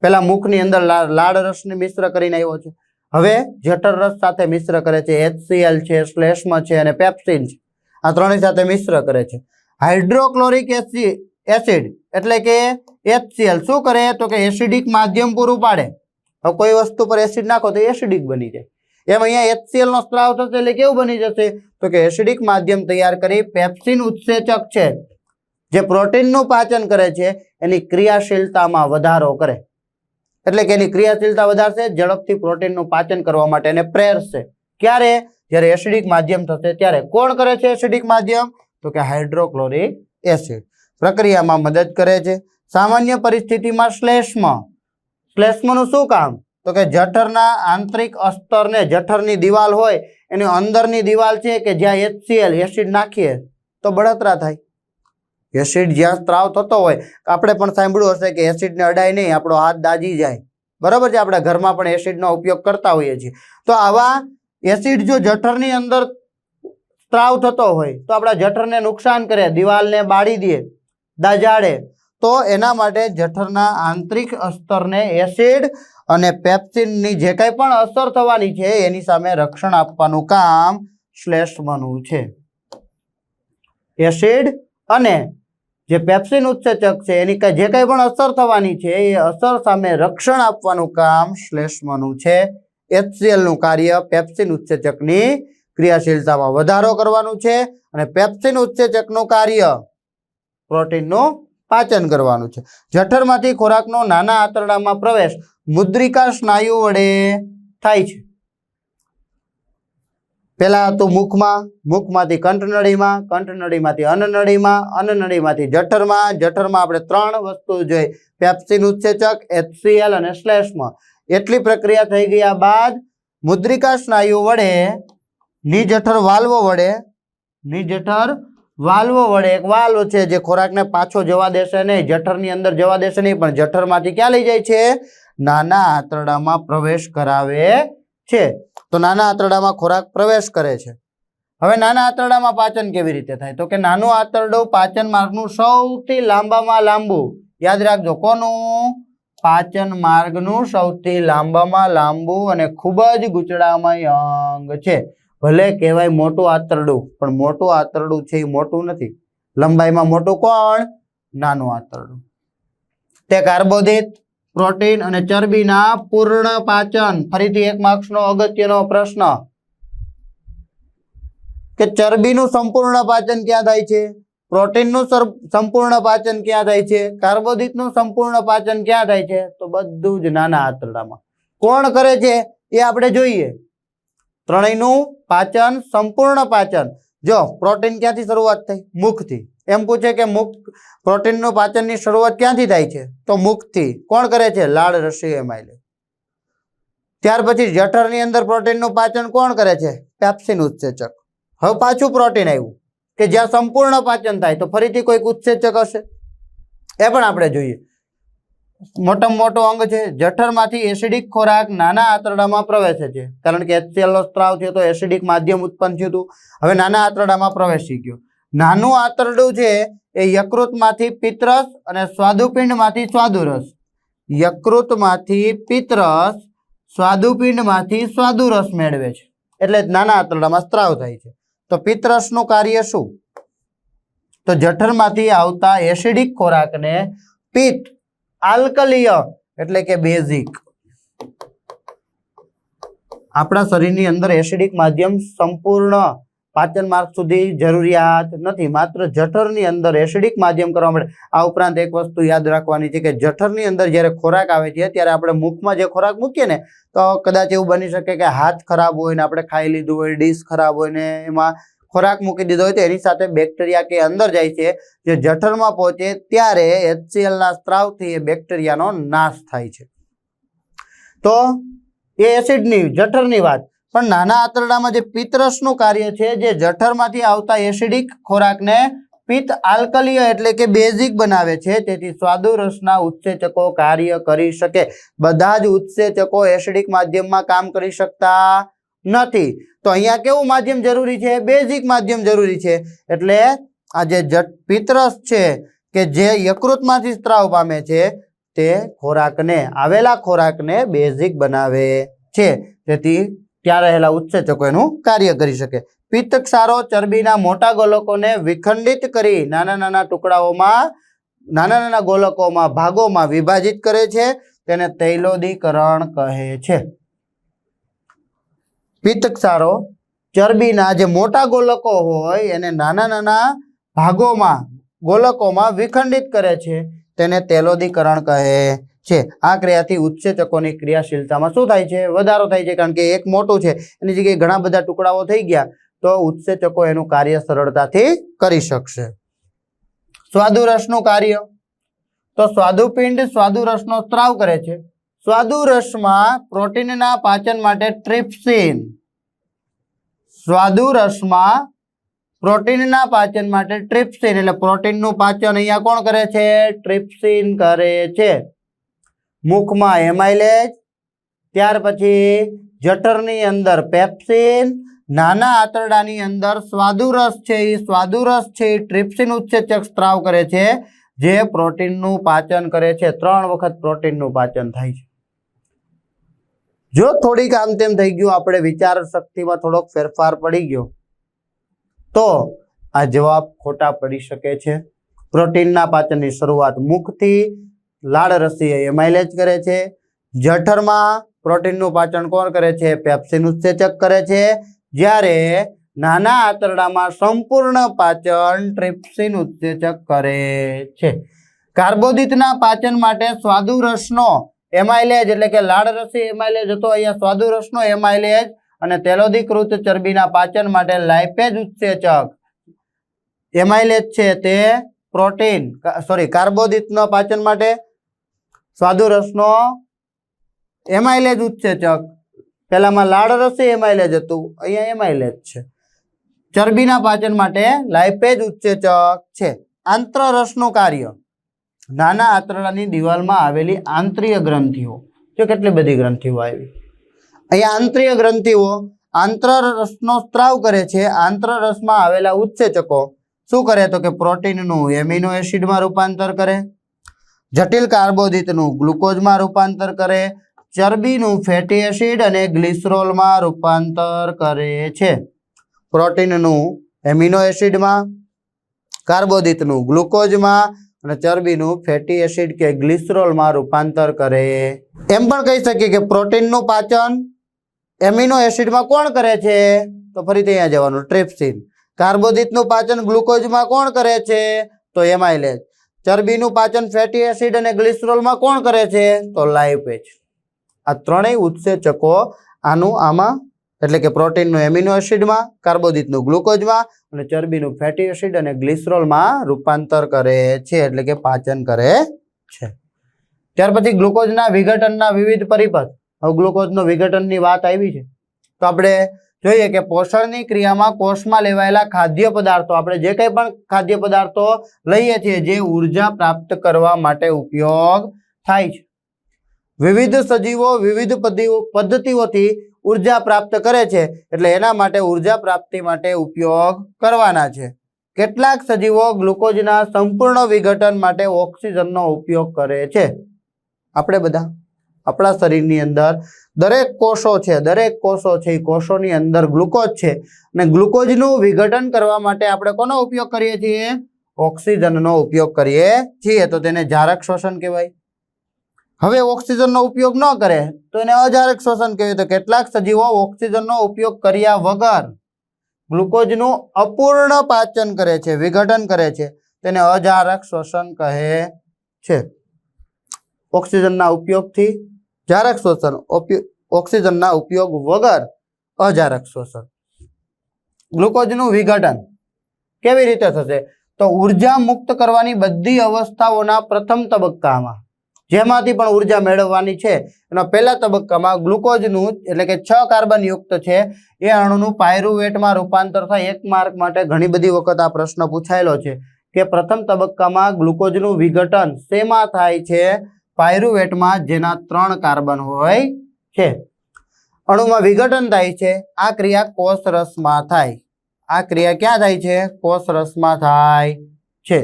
પેલા મુખની અંદર લાળ રસને મિશ્ર કરીને આવ્યો છે, હવે જઠર રસ સાથે મિશ્ર કરે છે. HCl છે, શ્લેષ્મ છે અને પેપ્સિન છે, આ ત્રણેય સાથે મિશ્ર કરે છે. હાઇડ્રોક્લોરિક એસિડ એટલે કે HCl શું કરે? તો કે એસિડિક માધ્યમ પૂરું પાડે. હવે કોઈ વસ્તુ પર એસિડ નાખો તો એસિડિક બની જાય. એમ અહીંયા HCl નો સ્ત્રાવ થશે એટલે કેવું બની જશે? તો કે એસિડિક માધ્યમ તૈયાર કરી પેપ્સિન ઉત્સેચક છે, જે પ્રોટીનનું પાચન કરે છે, એની ક્રિયાશીલતામાં વધારો કરે. એટલે કે એની ક્રિયાશીલતા વધારશે, ઝડપથી પ્રોટીનનું પાચન કરવા માટે એને પ્રેરશે. ક્યારે? જ્યારે એસિડિક માધ્યમ થશે ત્યારે. કોણ કરે છે એસિડિક માધ્યમ? તો કે હાઇડ્રોક્લોરિક એસિડ પ્રક્રિયામાં મદદ કરે છે. સામાન્ય પરિસ્થિતિમાં શ્લેષ્મનું શું કામ? તો કે જઠરના આંતરિક અસ્તરને, જઠરની દિવાલ હોય એની અંદરની દિવાલ છે કે જ્યાં HCl એસિડ નાખીએ તો બળતરા થાય. એસિડ જ્યાં સ્ત્રાવ થતો હોય, આપણે પણ સાંભળ્યું હશે કે એસિડને અડાય નહીં, આપણો હાથ દાજી જાય. બરાબર છે, આપણે ઘરમાં પણ એસિડનો ઉપયોગ કરતા હોઈએ છીએ. તો આવા એસિડ જો જઠરની અંદર સ્ત્રાવ થતો હોય તો આપણા જઠરને નુકસાન કરે, દિવાલને બાળી દે, દાજાડે. તો એના માટે જઠરના આંતરિક અસ્તરને એસિડ અને પેપ્સિનની જે કંઈ પણ અસર થવાની છે એની સામે રક્ષણ આપવાનું કામ શ્લેષ્મનું છે. એસિડ અને જે પેપ્સિન ઉત્સેચક છે એની જે કંઈ પણ અસર થવાની છે એ અસર સામે રક્ષણ આપવાનું કામ શ્લેષ્મનું છે. HCl નું કાર્ય પેપ્સિન ઉત્સેચકની ક્રિયાશીલતામાં વધારો કરવાનું છે, અને પેપ્સિન ઉત્સેચકનું કાર્ય પ્રોટીનનું પાચન કરવાનું છે. જઠરમાંથી ખોરાકનો નાના આંતરડામાં પ્રવેશ મુદ્રિકા સ્નાયુ વડે થાય છે. પેલા હતું મુખમાં, મુખમાંથી કંઠનળીમાં, કંઠનળીમાંથી અન્નનળીમાં, અન્નનળીમાંથી જઠરમાં, જઠરમાં આપણે 3 વસ્તુ જોઈ: પેપ્સિન ઉત્સેચક, HCl અને શ્લેષ્મ. એટલી પ્રક્રિયા થઈ ગયા બાદ મુદ્રિકા સ્નાયુ વડે નિજઠર વાલ્વ વડે એક વાલ્વ છે જે ખોરાકને પાછો જવા દેશે નહીં, જઠરની અંદર જવા દેશે નહીં, પણ જઠરમાંથી ક્યાં લઈ જાય છે? નાના આંતરડામાં પ્રવેશ કરાવે છે. તો નાના આંતરડામાં ખોરાક પ્રવેશ કરે છે. હવે નાના આંતરડામાં પાચન કેવી રીતે થાય? તો કે નાનું આંતરડું પાચન માર્ગનું સૌથી લાંબામાં લાંબુ, યાદ રાખજો, કોનું? પાચન માર્ગનું સૌથી લાંબામાં લાંબુ અને ખૂબ જ ગૂંચળામય અંગ છે. ભલે કહેવાય મોટું આંતરડું, પણ મોટું આંતરડું છે એ મોટું નથી. લંબાઈમાં મોટું કોણ? નાનું આંતરડું. તે કાર્બોદિત, પ્રોટીન અને ચરબીના પૂર્ણ પાચન. ફરીથી 1 માર્ક્સનો અગત્યનો પ્રશ્ન. કે ચરબીનું સંપૂર્ણ પાચન ક્યાં થાય છે, પ્રોટીનનું સંપૂર્ણ પાચન ક્યાં થાય છે, કાર્બોદિતનું સંપૂર્ણ પાચન ક્યાં થાય છે, તો બધું જ નાના આંતરડામાં. કોણ કરે છે એ આપણે જોઈએ. ત્રણેયનું પાચન, સંપૂર્ણ પાચન. જો પ્રોટીન ક્યાંથી શરૂઆત થઈ, મુખથી. એમ પૂછે કે મુખ પ્રોટીનનું પાચનની શરૂઆત ક્યાંથી થાય છે, તો મુખથી. કોણ કરે છે, લાળ રસી એમાઇલેજ. ત્યાર પછી જઠરની અંદર પ્રોટીનનું પાચન કોણ કરે છે, પેપ્સિન ઉત્સેચક. હવે પાછું પ્રોટીન આવ્યું કે જ્યાં સંપૂર્ણ પાચન થાય, તો ફરીથી કોઈક ઉત્સેચક હશે, એ પણ આપણે જોઈએ. મોટામાં મોટો અંગ છે. જઠરમાંથી એસિડિક ખોરાક નાના આંતરડામાં પ્રવેશે છે, કારણ કે HCl નો સ્ત્રાવ થયો તો એસિડિક માધ્યમ ઉત્પન્ન થયું હતું. હવે નાના આંતરડામાં પ્રવેશી ગયો. નાનું આંતરડું છે એ યકૃતમાંથી પિત્તરસ અને સ્વાદુપિંડમાંથી સ્વાદુરસ. યકૃતમાંથી પિત્તરસ, સ્વાદુપિંડમાંથી સ્વાદુરસ મેળવે છે, એટલે નાના આંતરડામાં સ્ત્રાવ થાય છે. તો પિત્તરસનું કાર્ય શું, તો જઠરમાંથી આવતા એસિડિક ખોરાકને પિત્ત, આલ્કલીય એટલે કે બેઝિક. આપણા શરીરની અંદર એસિડિક માધ્યમ સંપૂર્ણ પાચન માર્ગ સુધી જરૂરિયાત નથી, માત્ર જઠરની અંદર એસિડિક માધ્યમ કરવા માટે. આ ઉપરાંત એક વસ્તુ યાદ રાખવાની છે કે જઠરની અંદર જ્યારે ખોરાક આવે છે ત્યારે આપણે મુખમાં જે ખોરાક મૂકીએ ને, તો કદાચ એવું બની શકે કે હાથ ખરાબ હોય ને આપણે ખાઈ લીધું હોય, ડીશ ખરાબ હોય ને એમાં ખોરાક મૂકી દીધો હોય, તો એની સાથે બેક્ટેરિયા કે અંદર જાય છે. જે જઠરમાં પહોંચે ત્યારે HCl ના સ્ત્રાવથી એ બેક્ટેરિયાનો નાશ થાય છે. તો એ એસિડની જઠરની વાત. પણ નાના આંતરડામાં જે પિત્તરસનું કાર્ય છે, જે જઠરમાંથી આવતા એસિડિક ખોરાકને પિત્ત, આલ્કલીય એટલે કે બેઝિક બનાવે છે. તેથી સ્વાદુરસના ઉત્સેચકો કાર્ય કરી શકે. બધા જ ઉત્સેચકો એસિડિક માધ્યમમાં કામ કરી શકતા નથી. તો અહીંયા કેવું માધ્યમ જરૂરી છે, બેઝિક માધ્યમ જરૂરી છે. એટલે આ જે પિત્તરસ છે કે જે યકૃતમાંથી સ્ત્રાવ પામે છે, તે ખોરાકને, આવેલા ખોરાકને બેઝિક બનાવે છે. તેથી ત્યાં રહેલા ઉત્સેચકો એનું કાર્ય કરી શકે. પિત્ત ક્ષારો ચરબીના મોટા ગોલકોને વિખંડિત કરી નાના નાના ટુકડાઓમાં, નાના નાના ગોલકોમાં, ભાગોમાં વિભાજિત કરે છે. તેને તૈલોદીકરણ કહે છે. પિત્ત ક્ષારો ચરબીના જે મોટા ગોલકો હોય એને નાના નાના ભાગોમાં, ગોલકોમાં વિખંડિત કરે છે. તેને તૈલોદીકરણ કહે છે. આ ક્રિયાથી ઉત્સેચકોની ક્રિયાશીલતામાં શું થાય છે, વધારો થાય છે. કારણ કે એક મોટું છે એની જગ્યાએ ઘણા બધા ટુકડાઓ થઈ ગયા, તો ઉત્સેચકો એનું કાર્ય સરળતાથી કરી શકશે. સ્વાદુરસનું કાર્ય, તો સ્વાદુપિંડ સ્વાદુરસનો સ્ત્રાવ કરે છે. સ્વાદુરસમાં પ્રોટીનના પાચન માટે ટ્રિપ્સિન, સ્વાદુરસમાં પ્રોટીનના પાચન માટે ટ્રિપ્સિન એટલે પ્રોટીનનું પાચન અહીંયા કોણ કરે છે, ટ્રિપ્સિન કરે છે. મુખમાં એમાઇલેજ, ત્યાર પછી જઠરની અંદર પેપ્સિન, નાના આંતરડાની અંદર સ્વાદુરસ છે, એ સ્વાદુરસ છે એ ટ્રિપ્સિન ઉત્સેચક સ્ત્રાવ કરે છે, જે પ્રોટીનનું પાચન કરે છે. 3 વખત પ્રોટીનનું પાચન થાય છે. જો થોડીક આમ તેમ થઈ ગયું, આપણે વિચાર શક્તિમાં થોડોક ફેરફાર પડી ગયો, તો આ જવાબ ખોટા પડી શકે છે. પ્રોટીનના પાચનની શરૂઆત મુખથી, લાળ રસી એમાઇલેજ કરે છે. જઠરમાં પ્રોટીનનું પાચન કોણ કરે છે, પેપ્સિન ઉત્સેચક કરે છે. જ્યારે નાના આંતરડામાં સંપૂર્ણ પાચન ટ્રિપ્સિન ઉત્સેચક કરે છે. કાર્બોદિતના પાચન માટે સ્વાદુરસનો એમાઇલેજ એટલે કે લાળ રસી એમાઇલેજ હતો, અહીંયા સ્વાદુરસનો એમાઇલેજ. અને તૈલોદીકૃત ચરબીના પાચન માટે લાઇપેજ ઉત્સેચક એમાઇલેજ છે તે પ્રોટીન કાર્બોદિતના પાચન માટે સ્વાદુરસનો એમાઇલેજ ઉત્સેચક. પહેલામાં લાળ રસી એમાઇલેજ હતું, અહીંયા એમાઇલેજ છે. ચરબીના પાચન માટે લાઇપેજ ઉત્સેચક છે. આંત્રરસનું કાર્ય, નાના આંતરડાની દિવાલમાં આવેલી આંતરીય ગ્રંથિઓ. જો કેટલી બધી ગ્રંથિઓ આવી, અહીંયા આંતરીય ગ્રંથિઓ આંતરરસનો સ્ત્રાવ કરે છે. આંતરરસમાં આવેલા ઉત્સેચકો શું કરે, તો કે પ્રોટીનનું એમિનો એસિડમાં રૂપાંતર કરે, જટિલ કાર્બોદિતનું ગ્લુકોઝમાં રૂપાંતર કરે, ચરબીનું ફેટી એસિડ અને ગ્લિસરોલમાં રૂપાંતર કરે છે. પ્રોટીનનું એમિનો એસિડમાં, કાર્બોદિતનું ગ્લુકોઝમાં અને ચરબીનું ફેટી એસિડ કે ગ્લિસરોલમાં રૂપાંતર કરે. એમ પણ કહી શકીએ કે પ્રોટીનનું પાચન એમિનો એસિડમાં કોણ કરે છે, તો ફરીથી અહીંયા જવાનું, ટ્રિપ્સિન. કાર્બોદિતનું પાચન ગ્લુકોઝમાં કોણ કરે છે? તો એમાઇલેજ. ચરબીનું પાચન ફેટી એસિડ અને ગ્લિસરોલમાં કોણ કરે છે? તો લાઇપેજ. આ ત્રણેય ઉત્સેચકો આમાં એટલે કે પ્રોટીનનું એમિનો એસિડમાં, કાર્બોદિતનું ગ્લુકોઝમાં અને ચરબીનું ફેટી એસિડ અને ગ્લિસરોલમાં રૂપાંતર કરે છે, એટલે કે પાચન કરે છે. ત્યાર પછી ગ્લુકોઝના વિઘટનના વિવિધ પરિપથ. હવે ગ્લુકોઝનો વિઘટનની વાત આવી છે તો આપણે જોઈએ કે પોષણની ક્રિયામાં કોષમાં લેવાયેલા ખાદ્ય પદાર્થો, આપણે જે કંઈ પણ ખાદ્ય પદાર્થો લઈએ છીએ જે ઉર્જા પ્રાપ્ત કરવા માટે ઉપયોગ થાય છે. વિવિધ સજીવો વિવિધ પદ્ધતિઓથી ઉર્જા પ્રાપ્ત કરે છે, એટલે એના માટે ઉર્જા પ્રાપ્તિ માટે ઉપયોગ કરવાના છે. કેટલાક સજીવો ગ્લુકોઝના સંપૂર્ણ વિઘટન માટે ઓક્સિજનનો ઉપયોગ કરે છે. આપણે બધા આપણા શરીરની અંદર દરેક કોષો છે એ કોષોની અંદર ગ્લુકોઝ છે અને ગ્લુકોઝનું વિઘટન કરવા માટે આપણે કોનો ઉપયોગ કરીએ છીએ? ઓક્સિજનનો ઉપયોગ કરીએ છીએ, તો તેને જારક શોષણ કહેવાય. હવે ઓક્સિજનનો ઉપયોગ ન કરે તો એને અજારક શોષણ કહેવાય. તો કેટલાક સજીવો ઓક્સિજનનો ઉપયોગ કર્યા વગર ગ્લુકોઝનું અપૂર્ણ પાચન કરે છે, વિઘટન કરે છે, તેને અજારક શોષણ કહે છે. ઓક્સિજનના ઉપયોગથી જારક શોષણ, ઓક્સિજનના ઉપયોગ વગર અજારક શોષણ. ગ્લુકોઝનું વિઘટન કેવી રીતે થશે? તો ઉર્જા મુક્ત કરવાની બધી અવસ્થાઓના પ્રથમ તબક્કામાં, જેમાંથી પણ ઉર્જા મેળવવાની છે એના પહેલા તબક્કામાં ગ્લુકોઝનું એટલે કે 6 કાર્બન યુક્ત છે એ અણુનું પાયરુવેટમાં રૂપાંતર થાય. 1 માર્ક માટે ઘણી બધી વખત આ પ્રશ્ન પૂછાયેલો છે કે પ્રથમ તબક્કામાં ગ્લુકોઝનું વિઘટન શેમાં થાય છે? પાયરુવેટમાં, જેના 3 કાર્બન હોય છે. અણુમાં વિઘટન થાય છે. આ ક્રિયા કોષરસમાં થાય. આ ક્રિયા ક્યાં થાય છે? કોષરસમાં થાય છે.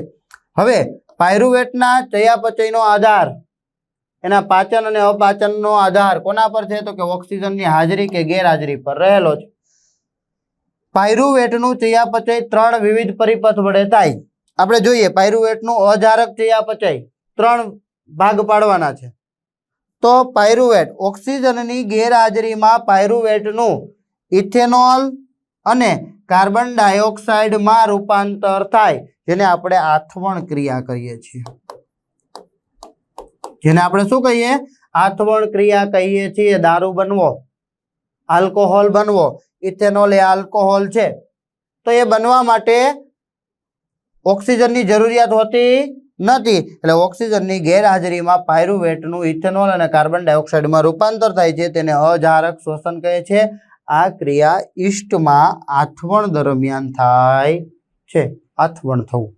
હવે પાયરુવેટના ચયાપચયનો આધાર, એના પાચન અને અપાચનનો આધાર કોના પર છે? તો કે ઓક્સિજનની હાજરી કે ગેરહાજરી પર રહેલો છે. પાયરુવેટનું ચયાપચય 3 વિવિધ પરિપથ વડે થાય. આપણે જોઈએ પાયરુવેટનું અજારક ચયાપચય 3 ભાગ પાડવાના છે. તો પાયરુવેટ, ઓક્સિજનની ગેરહાજરીમાં પાયરુવેટનું ઇથેનોલ અને કાર્બન ડાયોક્સાઇડમાં રૂપાંતર થાય, જેને આપણે આથવણ ક્રિયા કહીએ છીએ. જેને આપણે શું કહીએ? આથવણ ક્રિયા કહીએ છીએ. દારૂ બનવો, આલ્કોહોલ બનવો, ઇથેનોલ એ આલ્કોહોલ છે, તો એ બનવા માટે ઓક્સિજનની જરૂરિયાત હોતી નથી. એટલે ઓક્સિજનની ગેરહાજરીમાં પાયરુવેટનું ઇથેનોલ અને કાર્બન ડાયોક્સાઇડમાં રૂપાંતર થાય છે, તેને અજારક શોષણ કહે છે. આ ક્રિયા ઈસ્ટમાં આથવણ દરમિયાન થાય છે. આથવણ થવું,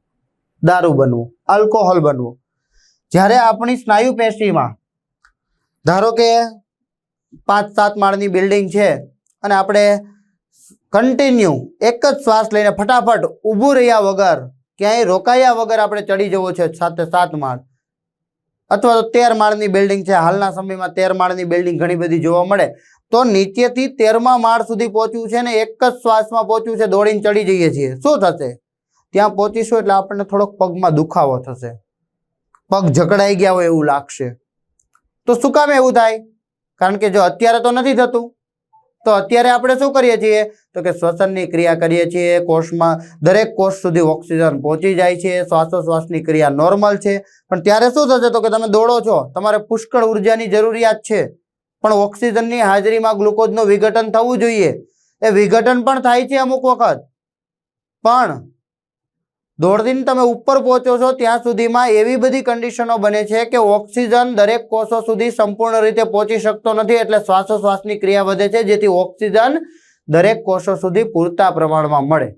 દારૂ બનવું, આલ્કોહોલ બનવું. જ્યારે આપણી સ્નાયુ પેશીમાં, ધારો કે 5-7 માળની બિલ્ડિંગ છે અને આપણે કન્ટિન્યુ એક જ શ્વાસ લઈને ફટાફટ ઊભું રહ્યા વગર, ક્યાંય રોકાયા વગર આપણે ચડી જવું છે 7 માળ, અથવા તો 13 માળની બિલ્ડિંગ છે. હાલના સમયમાં 13 માળની બિલ્ડિંગ ઘણી બધી જોવા મળે. તો નીચેથી 13મા માળ સુધી પહોંચવું છે ને એક જ શ્વાસમાં પહોંચવું છે, દોડીને ચડી જઈએ છીએ. શું થશે? ત્યાં પહોંચીશું એટલે આપણને થોડોક પગમાં દુખાવો થશે, પગ જકડાઈ ગયા હોય એવું લાગશે. તો શું કામ એવું થાય? કારણ કે જો અત્યારે તો નથી થતું, તો અત્યારે આપણે શું કરીએ છીએ? તો કે શ્વસનની ક્રિયા કરીએ છીએ. કોષમાં દરેક કોષ સુધી ઓક્સિજન પહોંચી જાય છે. શ્વાસોશ્વાસની ક્રિયા નોર્મલ છે. પણ ત્યારે શું થશે? તો કે તમે દોડો છો, તમારે પુષ્કળ ઉર્જાની જરૂરિયાત છે, પણ ઓક્સિજનની હાજરીમાં ગ્લુકોઝનું વિઘટન થવું જોઈએ. એ વિઘટન પણ થાય છે અમુક વખત, પણ દોડતીને તમે ઉપર પહોંચો છો ત્યાં સુધીમાં એવી બધી કન્ડિશનો બને છે કે ઓક્સિજન દરેક કોષો સુધી સંપૂર્ણ રીતે પહોંચી શકતો નથી. એટલે શ્વાસોશ્વાસની ક્રિયા વધે છે, જેથી ઓક્સિજન દરેક કોષો સુધી પૂરતા પ્રમાણમાં મળે.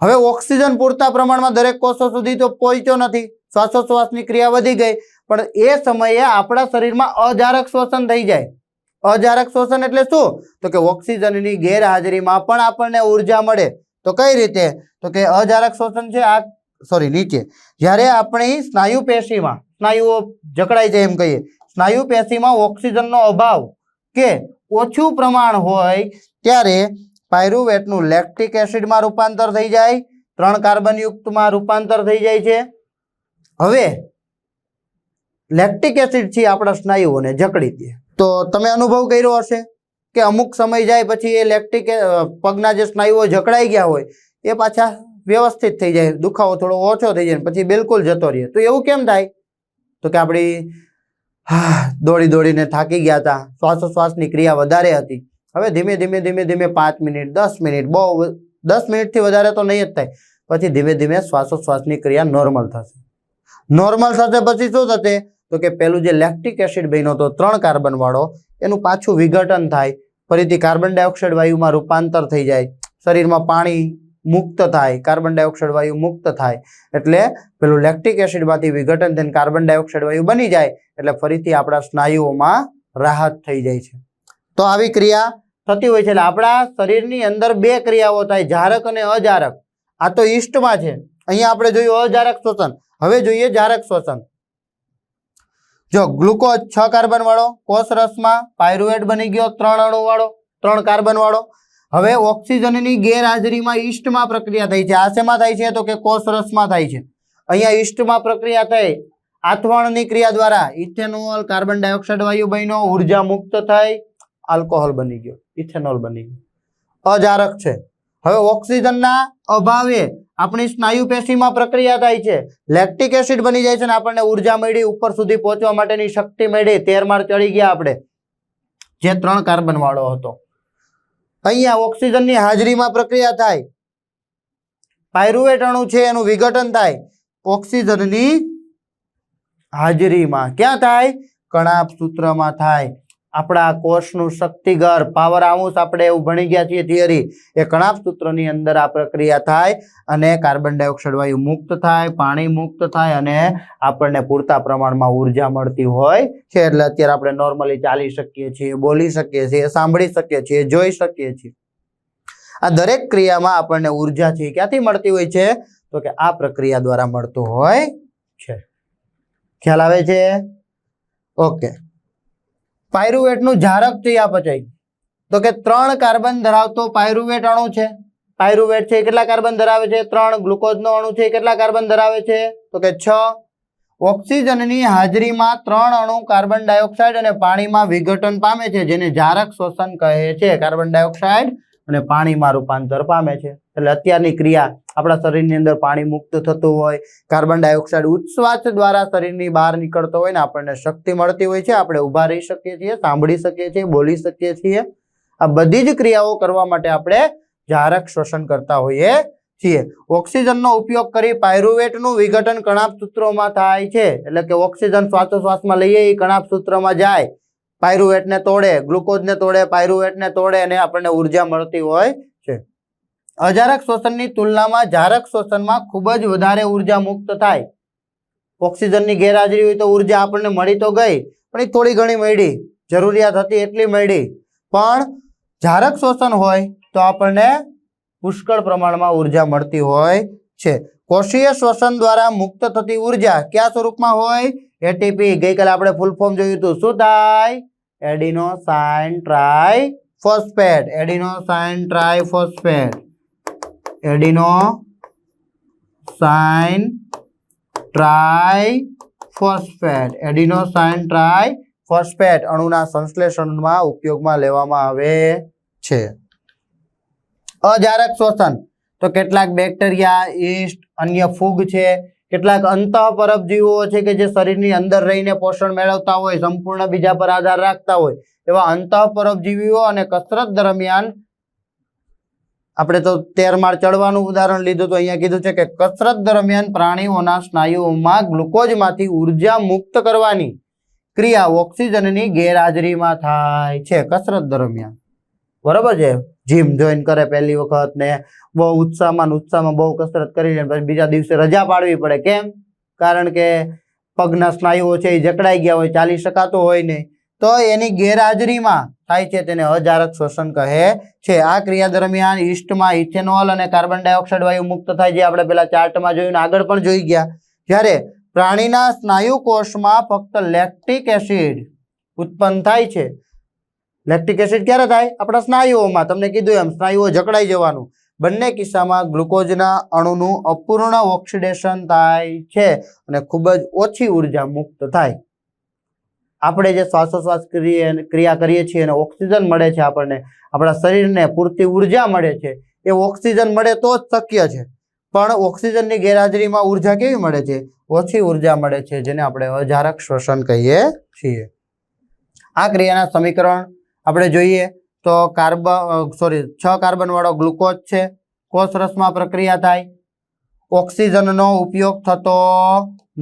હવે ઓક્સિજન પૂરતા પ્રમાણમાં દરેક કોષો સુધી તો પહોંચ્યો નથી, શ્વાસોશ્વાસની ક્રિયા વધી ગઈ, પણ એ સમયે આપણા શરીરમાં અજારક શોષણ થઈ જાય. અજારક શોષણ એટલે શું? તો કે ઓક્સિજનની ગેરહાજરીમાં પણ આપણને ઉર્જા મળે. તો કઈ રીતે? તો કે અજારક શોષણ છે આ નીચે જ્યારે આપણી સ્નાયુ પેશીમાં, સ્નાયુઓ જકડાઈ જાય એમ કહીએ, સ્નાયુ પેશીમાં ઓક્સિજનનો અભાવ કે ઓછું પ્રમાણ હોય ત્યારે પાયરુવેટનું લેક્ટિક એસિડમાં રૂપાંતર થઈ જાય, 3 કાર્બન યુક્તમાં રૂપાંતર થઈ જાય છે. હવે લેક્ટિક એસિડ થી આપણા સ્નાયુઓને જકડી દે. તો તમે અનુભવ કર્યો હશે કે અમુક સમય જાય પછી એ લેક્ટિક પગના જે સ્નાયુઓ જકડાઈ ગયા હોય એ પાછા વ્યવસ્થિત થઈ જાય, દુખાવો થોડો ઓછો થઈ જાય, પછી બિલકુલ જતો રહે. તો એવું કેમ થાય? તો કે આપણી દોડી દોડીને થાકી ગયા હતા, શ્વાસોશ્વાસની ક્રિયા વધારે હતી. હવે ધીમે ધીમે ધીમે ધીમે 5 મિનિટ 10 મિનિટ, બહુ 10 મિનિટથી વધારે તો નહીં જ થાય, પછી ધીમે ધીમે શ્વાસોશ્વાસની ક્રિયા નોર્મલ થશે. નોર્મલ થશે પછી શું થશે? તો કે પેલું જે લેક્ટિક એસિડ બન્યો હતો 3 કાર્બન વાળો, એનું પાછું વિઘટન થાય, ફરીથી કાર્બન ડાયોક્સાઇડ વાયુમાં રૂપાંતર થઈ જાય, શરીરમાં પાણી મુક્ત થાય, કાર્બન ડાયોક્સાઇડ વાયુ મુક્ત થાય, એટલે પેલું લેક્ટિક એસિડમાંથી વિઘટન થઈને કાર્બન ડાયોક્સાઇડ વાયુ બની જાય, એટલે ફરીથી આપણા સ્નાયુઓમાં રાહત થઈ જાય છે. તો આવી ક્રિયા થતી હોય છે. એટલે આપણા શરીરની અંદર 2 ક્રિયાઓ થાય, જારક અને અજારક. આ તો ઈસ્ટમાં છે. અહીંયા આપણે જોયું અજારક શ્વસન, હવે જોઈએ જારક શ્વસન. જો ગ્લુકોઝ 6 કાર્બન વાળો કોષ રસમાં પાયરુવેટ બની ગયો 3 અણુ વાળો, 3 કાર્બન વાળો. હવે ઓક્સિજનની ગેરહાજરીમાં ઈસ્ટમાં પ્રક્રિયા થઈ છે. આ શેમાં થાય છે? તો કે કોષ રસમાં થાય છે. અહીંયા ઈસ્ટમાં પ્રક્રિયા થઈ, આથવણની ક્રિયા દ્વારા ઇથેનોલ, કાર્બન ડાયોક્સાઇડ વાયુ બન્યો, ઉર્જા મુક્ત થઈ, આલ્કોહોલ બની ગયો, ઇથેનોલ બની ગયું. અજારક છે. હવે ઓક્સિજનના અભાવે આપણી સ્નાયુ પેશીમાં પ્રક્રિયા થાય છે, લેક્ટિક એસિડ બની જાય છે અને આપણને ઉર્જા મળી, ઉપર સુધી પહોંચવા માટેની શક્તિ મળી, 13 માળ ચડી ગયા આપણે, જે 3 કાર્બન વાળો હતો. અહીંયા ઓક્સિજનની હાજરીમાં પ્રક્રિયા થાય, પાયરુવેટ અણુ છે એનું વિઘટન થાય ઓક્સિજનની હાજરીમાં. ક્યાં થાય? કણાભ સૂત્રમાં થાય. આપણા કોષનું શક્તિગર પાવર હાઉસ આપણે એવું ભણી ગયા છીએ થિયરી, એ કણાભ સૂત્રની અંદર આ પ્રક્રિયા થાય અને કાર્બન ડાયોક્સાઇડ વાયુ મુક્ત થાય, પાણી મુક્ત થાય અને આપણને પૂરતા પ્રમાણમાં ઉર્જા મળતી હોય છે. એટલે અત્યારે આપણે નોર્મલી ચાલી શકીએ છીએ, બોલી શકીએ છીએ, સાંભળી શકીએ છીએ, જોઈ શકીએ છીએ. આ દરેક ક્રિયામાં આપણને ઉર્જા છે ક્યાંથી મળતી હોય છે? તો કે આ પ્રક્રિયા દ્વારા મળતું હોય છે. ખ્યાલ આવે છે? ઓકે. પાયરુવેટનું જારક ચયાપચય, તો કે 3 કાર્બન ધરાવતો પાયરુવેટ અણુ છે. પાયરુવેટ છે કેટલા કાર્બન ધરાવે છે? 3. ગ્લુકોઝનો અણુ છે કેટલા કાર્બન ધરાવે છે? તો કે 6. ઓક્સિજનની હાજરીમાં 3 અણુ કાર્બન ડાયોક્સાઇડ અને પાણીમાં વિઘટન પામે છે, જેને જારક શ્વસન કહે છે. કાર્બન ડાયોક્સાઇડ અને પાણીમાં રૂપાંતર પામે છે. એટલે અત્યારની ક્રિયા આપણા શરીરની અંદર પાણી મુક્ત થતું હોય, કાર્બન ડાયોક્સાઇડ ઉચ્છ્વાસ દ્વારા શરીરની બહાર નીકળતો હોય ને આપણને શક્તિ મળતી હોય છે, આપણે ઊભા રહી શકીએ છીએ, સાંભળી શકીએ છીએ, બોલી શકીએ છીએ. આ બધી જ ક્રિયાઓ કરવા માટે આપણે જારક શ્વસન કરતા હોઈએ છીએ. ઓક્સિજનનો ઉપયોગ કરી પાયરુવેટનું વિઘટન કણાભ સૂત્રોમાં થાય છે. એટલે કે ઓક્સિજન શ્વાસોશ્વાસમાં લઈએ એ કણાભ સૂત્રમાં જાય, પાયરુવેટને તોડે, ગ્લુકોઝને તોડે, પાયરુવેટને તોડે અને આપણને ઉર્જા મળતી હોય છે. અજારક શ્વસનની તુલનામાં જારક શ્વસનમાં ખૂબ જ વધારે ઉર્જા મુક્ત થાય. ઓક્સિજનની ગેરહાજરી હોય તો ઉર્જા આપણને મળી તો ગઈ, પણ એ થોડી ઘણી મળી, જરૂરિયાત હતી એટલી મળી. પણ જારક શ્વસન હોય તો આપણને પુષ્કળ પ્રમાણમાં ઉર્જા મળતી હોય છે. કોષીય શ્વસન દ્વારા મુક્ત થતી ઉર્જા કયા સ્વરૂપમાં હોય? એટીપી. ગઈકાલે આપણે ફૂલ ફોર્મ જોયું હતું. શું થાય? Adenosine triphosphate. Adenosine triphosphate. Adenosine triphosphate. Adenosine triphosphate અણુના સંશ્લેષણમાં ઉપયોગમાં લેવામાં આવે છે. અજારક શ્વસન તો કેટલાક બેક્ટેરિયા, યીસ્ટ, અન્ય ફૂગ છે, કેટલાક અંતઃપરજીવો છે કે જે શરીરની અંદર રહીને પોષણ મેળવતા હોય, સંપૂર્ણ બીજા પર આધાર રાખતા હોય, એવા અંતઃપરજીવીઓ અને કસરત દરમિયાન, આપણે તો 13 માળ ચડવાનું ઉદાહરણ લીધું તો અહીંયા કીધું છે કે કસરત દરમિયાન પ્રાણીઓના સ્નાયુઓમાં ગ્લુકોઝમાંથી ઉર્જા મુક્ત કરવાની ક્રિયા ઓક્સિજનની ગેરહાજરીમાં થાય છે કસરત દરમિયાન. બરોબર છે? જીમ જોઈન કરે પહેલી વખત ને બહુ ઉત્સાહમાં બહુ કસરત કરી લે, પછી બીજા દિવસે રજા પાડવી પડે. કેમ? કારણ કે પગના સ્નાયુઓ છે એ જકડાઈ ગયા હોય, ચાલી શકાતો હોય નહીં, તો એની ગેરહાજરીમાં થાય છે, તેને અજારક શ્વસન કહે છે. આ ક્રિયા દરમિયાન ઈસ્ટમાં ઇથેનોલ અને કાર્બન ડાયોક્સાઇડ વાયુ મુક્ત થાય, જે આપણે પેલા ચાર્ટમાં જોયું, આગળ પણ જોઈ ગયા. જ્યારે પ્રાણીના સ્નાયુ કોષમાં ફક્ત લેક્ટિક એસિડ ઉત્પન્ન થાય છે. લેક્ટિક એસિડ ક્યારે થાય? આપણા સ્નાયુઓમાં. તમને કીધું એમ સ્નાયુઓ જકડાઈ જવાનું. બંને કિસ્સામાં ગ્લુકોઝના અણુનું અપૂર્ણ ઓક્સિડેશન થાય છે અને ખૂબ જ ઓછી ઉર્જા મુક્ત થાય. આપણે જે શ્વાસોશ્વાસ ક્રિયા કરીએ છીએ અને ઓક્સિજન મળે છે, આપણને આપણા શરીરને પૂરતી ઉર્જા મળે છે, એ ઓક્સિજન મળે તો જ શક્ય છે. પણ ઓક્સિજનની ગેરહાજરીમાં ઉર્જા કેવી મળે છે? ઓછી ઉર્જા મળે છે, જેને આપણે અજારક શ્વસન કહીએ છીએ. આ ક્રિયાના સમીકરણ આપણે જોઈએ તો 6 કાર્બન વાળો ગ્લુકોઝ છે, કોષરસમાં પ્રક્રિયા થાય. ઓક્સિજનનો ઉપયોગ થતો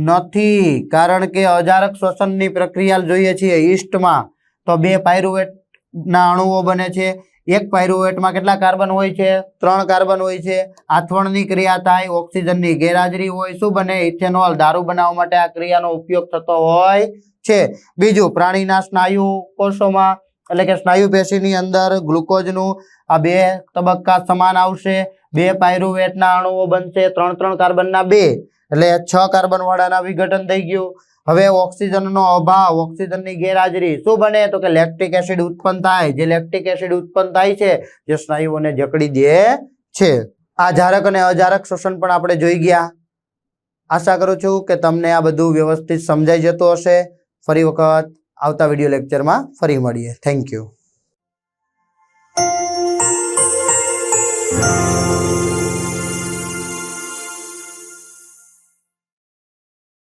નથી, કારણ કે અજારક શ્વસનની પ્રક્રિયા જોઈએ છીએ ઈસ્ટમાં તો 2 પાયરુવેટના અણુઓ બને છે. એક પાયરુવેટમાં કેટલા કાર્બન હોય છે? 3 કાર્બન હોય છે. આથવણની ક્રિયા થાય, ઓક્સિજનની ગેરહાજરી હોય, શું બને? ઇથેનોલ. દારૂ બનાવવા માટે આ ક્રિયાનો ઉપયોગ થતો હોય છે. બીજું, પ્રાણીના સ્નાયુ કોષોમાં એટલે કે સ્નાયુ પેશીની અંદર ગ્લુકોઝનું આ 2 તબક્કા સમાન આવશે. 2 પાયરુવેટના અણુઓ બનશે, 3 કાર્બનના 2 એટલે 6 કાર્બન વાળાના વિઘટન થઈ ગયું. હવે ઓક્સિજનનો અભાવ, ઓક્સિજનની ગેરહાજરી, શું બને? તો કે લેક્ટિક એસિડ ઉત્પન્ન થાય. જે લેક્ટિક એસિડ ઉત્પન્ન થાય છે, જે સ્નાયુઓને જકડી દે છે. આ જારક અને અજારક શ્વસન પણ આપણે જોઈ ગયા. આશા કરું છું કે તમને આ બધું વ્યવસ્થિત સમજાઈ જતું હશે. ફરી વખત આવતા વિડીયો લેક્ચરમાં ફરી મળીએ. Thank you.